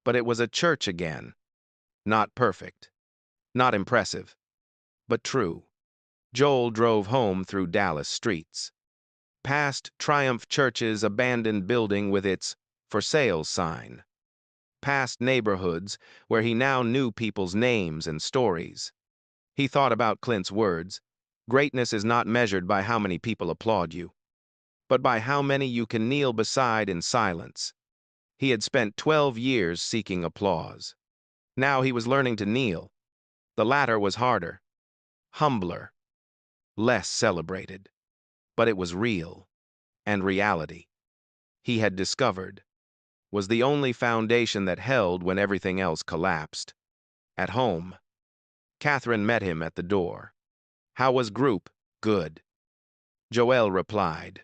But it was a church again. Not perfect, not impressive, but true. Joel drove home through Dallas streets, past Triumph Church's abandoned building with its "for sale" sign, past neighborhoods where he now knew people's names and stories. He thought about Clint's words, "Greatness is not measured by how many people applaud you, but by how many you can kneel beside in silence." He had spent 12 years seeking applause. Now he was learning to kneel. The latter was harder, humbler, less celebrated. But it was real, and reality, he had discovered, was the only foundation that held when everything else collapsed. At home, Catherine met him at the door. "How was group?" "Good," Joel replied.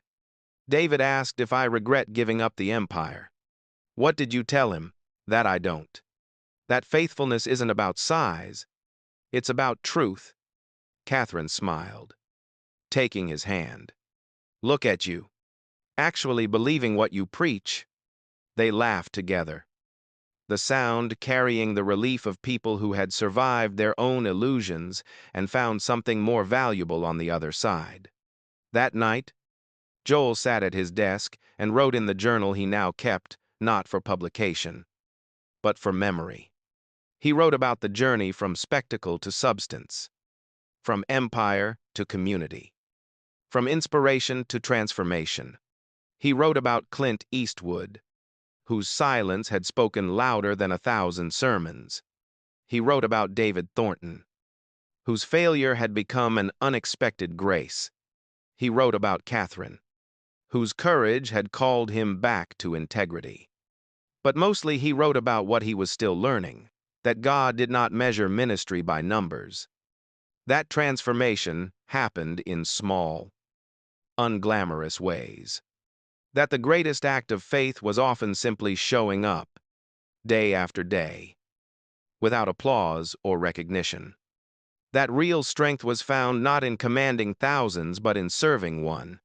"David asked if I regret giving up the empire." "What did you tell him?" "That I don't." That faithfulness isn't about size, it's about truth. Catherine smiled, taking his hand. Look at you, actually believing what you preach. They laughed together, the sound carrying the relief of people who had survived their own illusions and found something more valuable on the other side. That night, Joel sat at his desk and wrote in the journal he now kept, not for publication, but for memory. He wrote about the journey from spectacle to substance, from empire to community, from inspiration to transformation. He wrote about Clint Eastwood, whose silence had spoken louder than 1,000 sermons. He wrote about David Thornton, whose failure had become an unexpected grace. He wrote about Catherine, whose courage had called him back to integrity. But mostly he wrote about what he was still learning, that God did not measure ministry by numbers. That transformation happened in small, unglamorous ways. That the greatest act of faith was often simply showing up, day after day, without applause or recognition. That real strength was found not in commanding thousands but in serving one.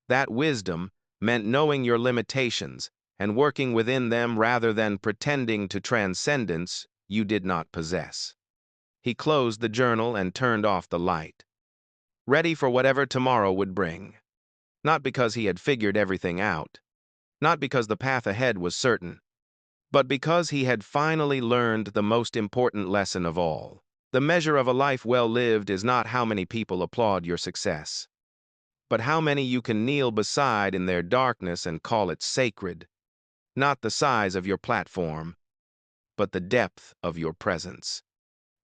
That wisdom meant knowing your limitations and working within them rather than pretending to transcendence you did not possess. He closed the journal and turned off the light, ready for whatever tomorrow would bring. Not because he had figured everything out, not because the path ahead was certain, but because he had finally learned the most important lesson of all. The measure of a life well lived is not how many people applaud your success, but how many you can kneel beside in their darkness and call it sacred. Not the size of your platform, but the depth of your presence.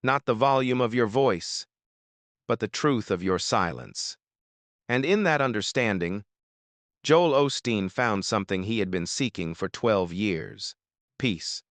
Not the volume of your voice, but the truth of your silence. And in that understanding, Joel Osteen found something he had been seeking for 12 years: peace.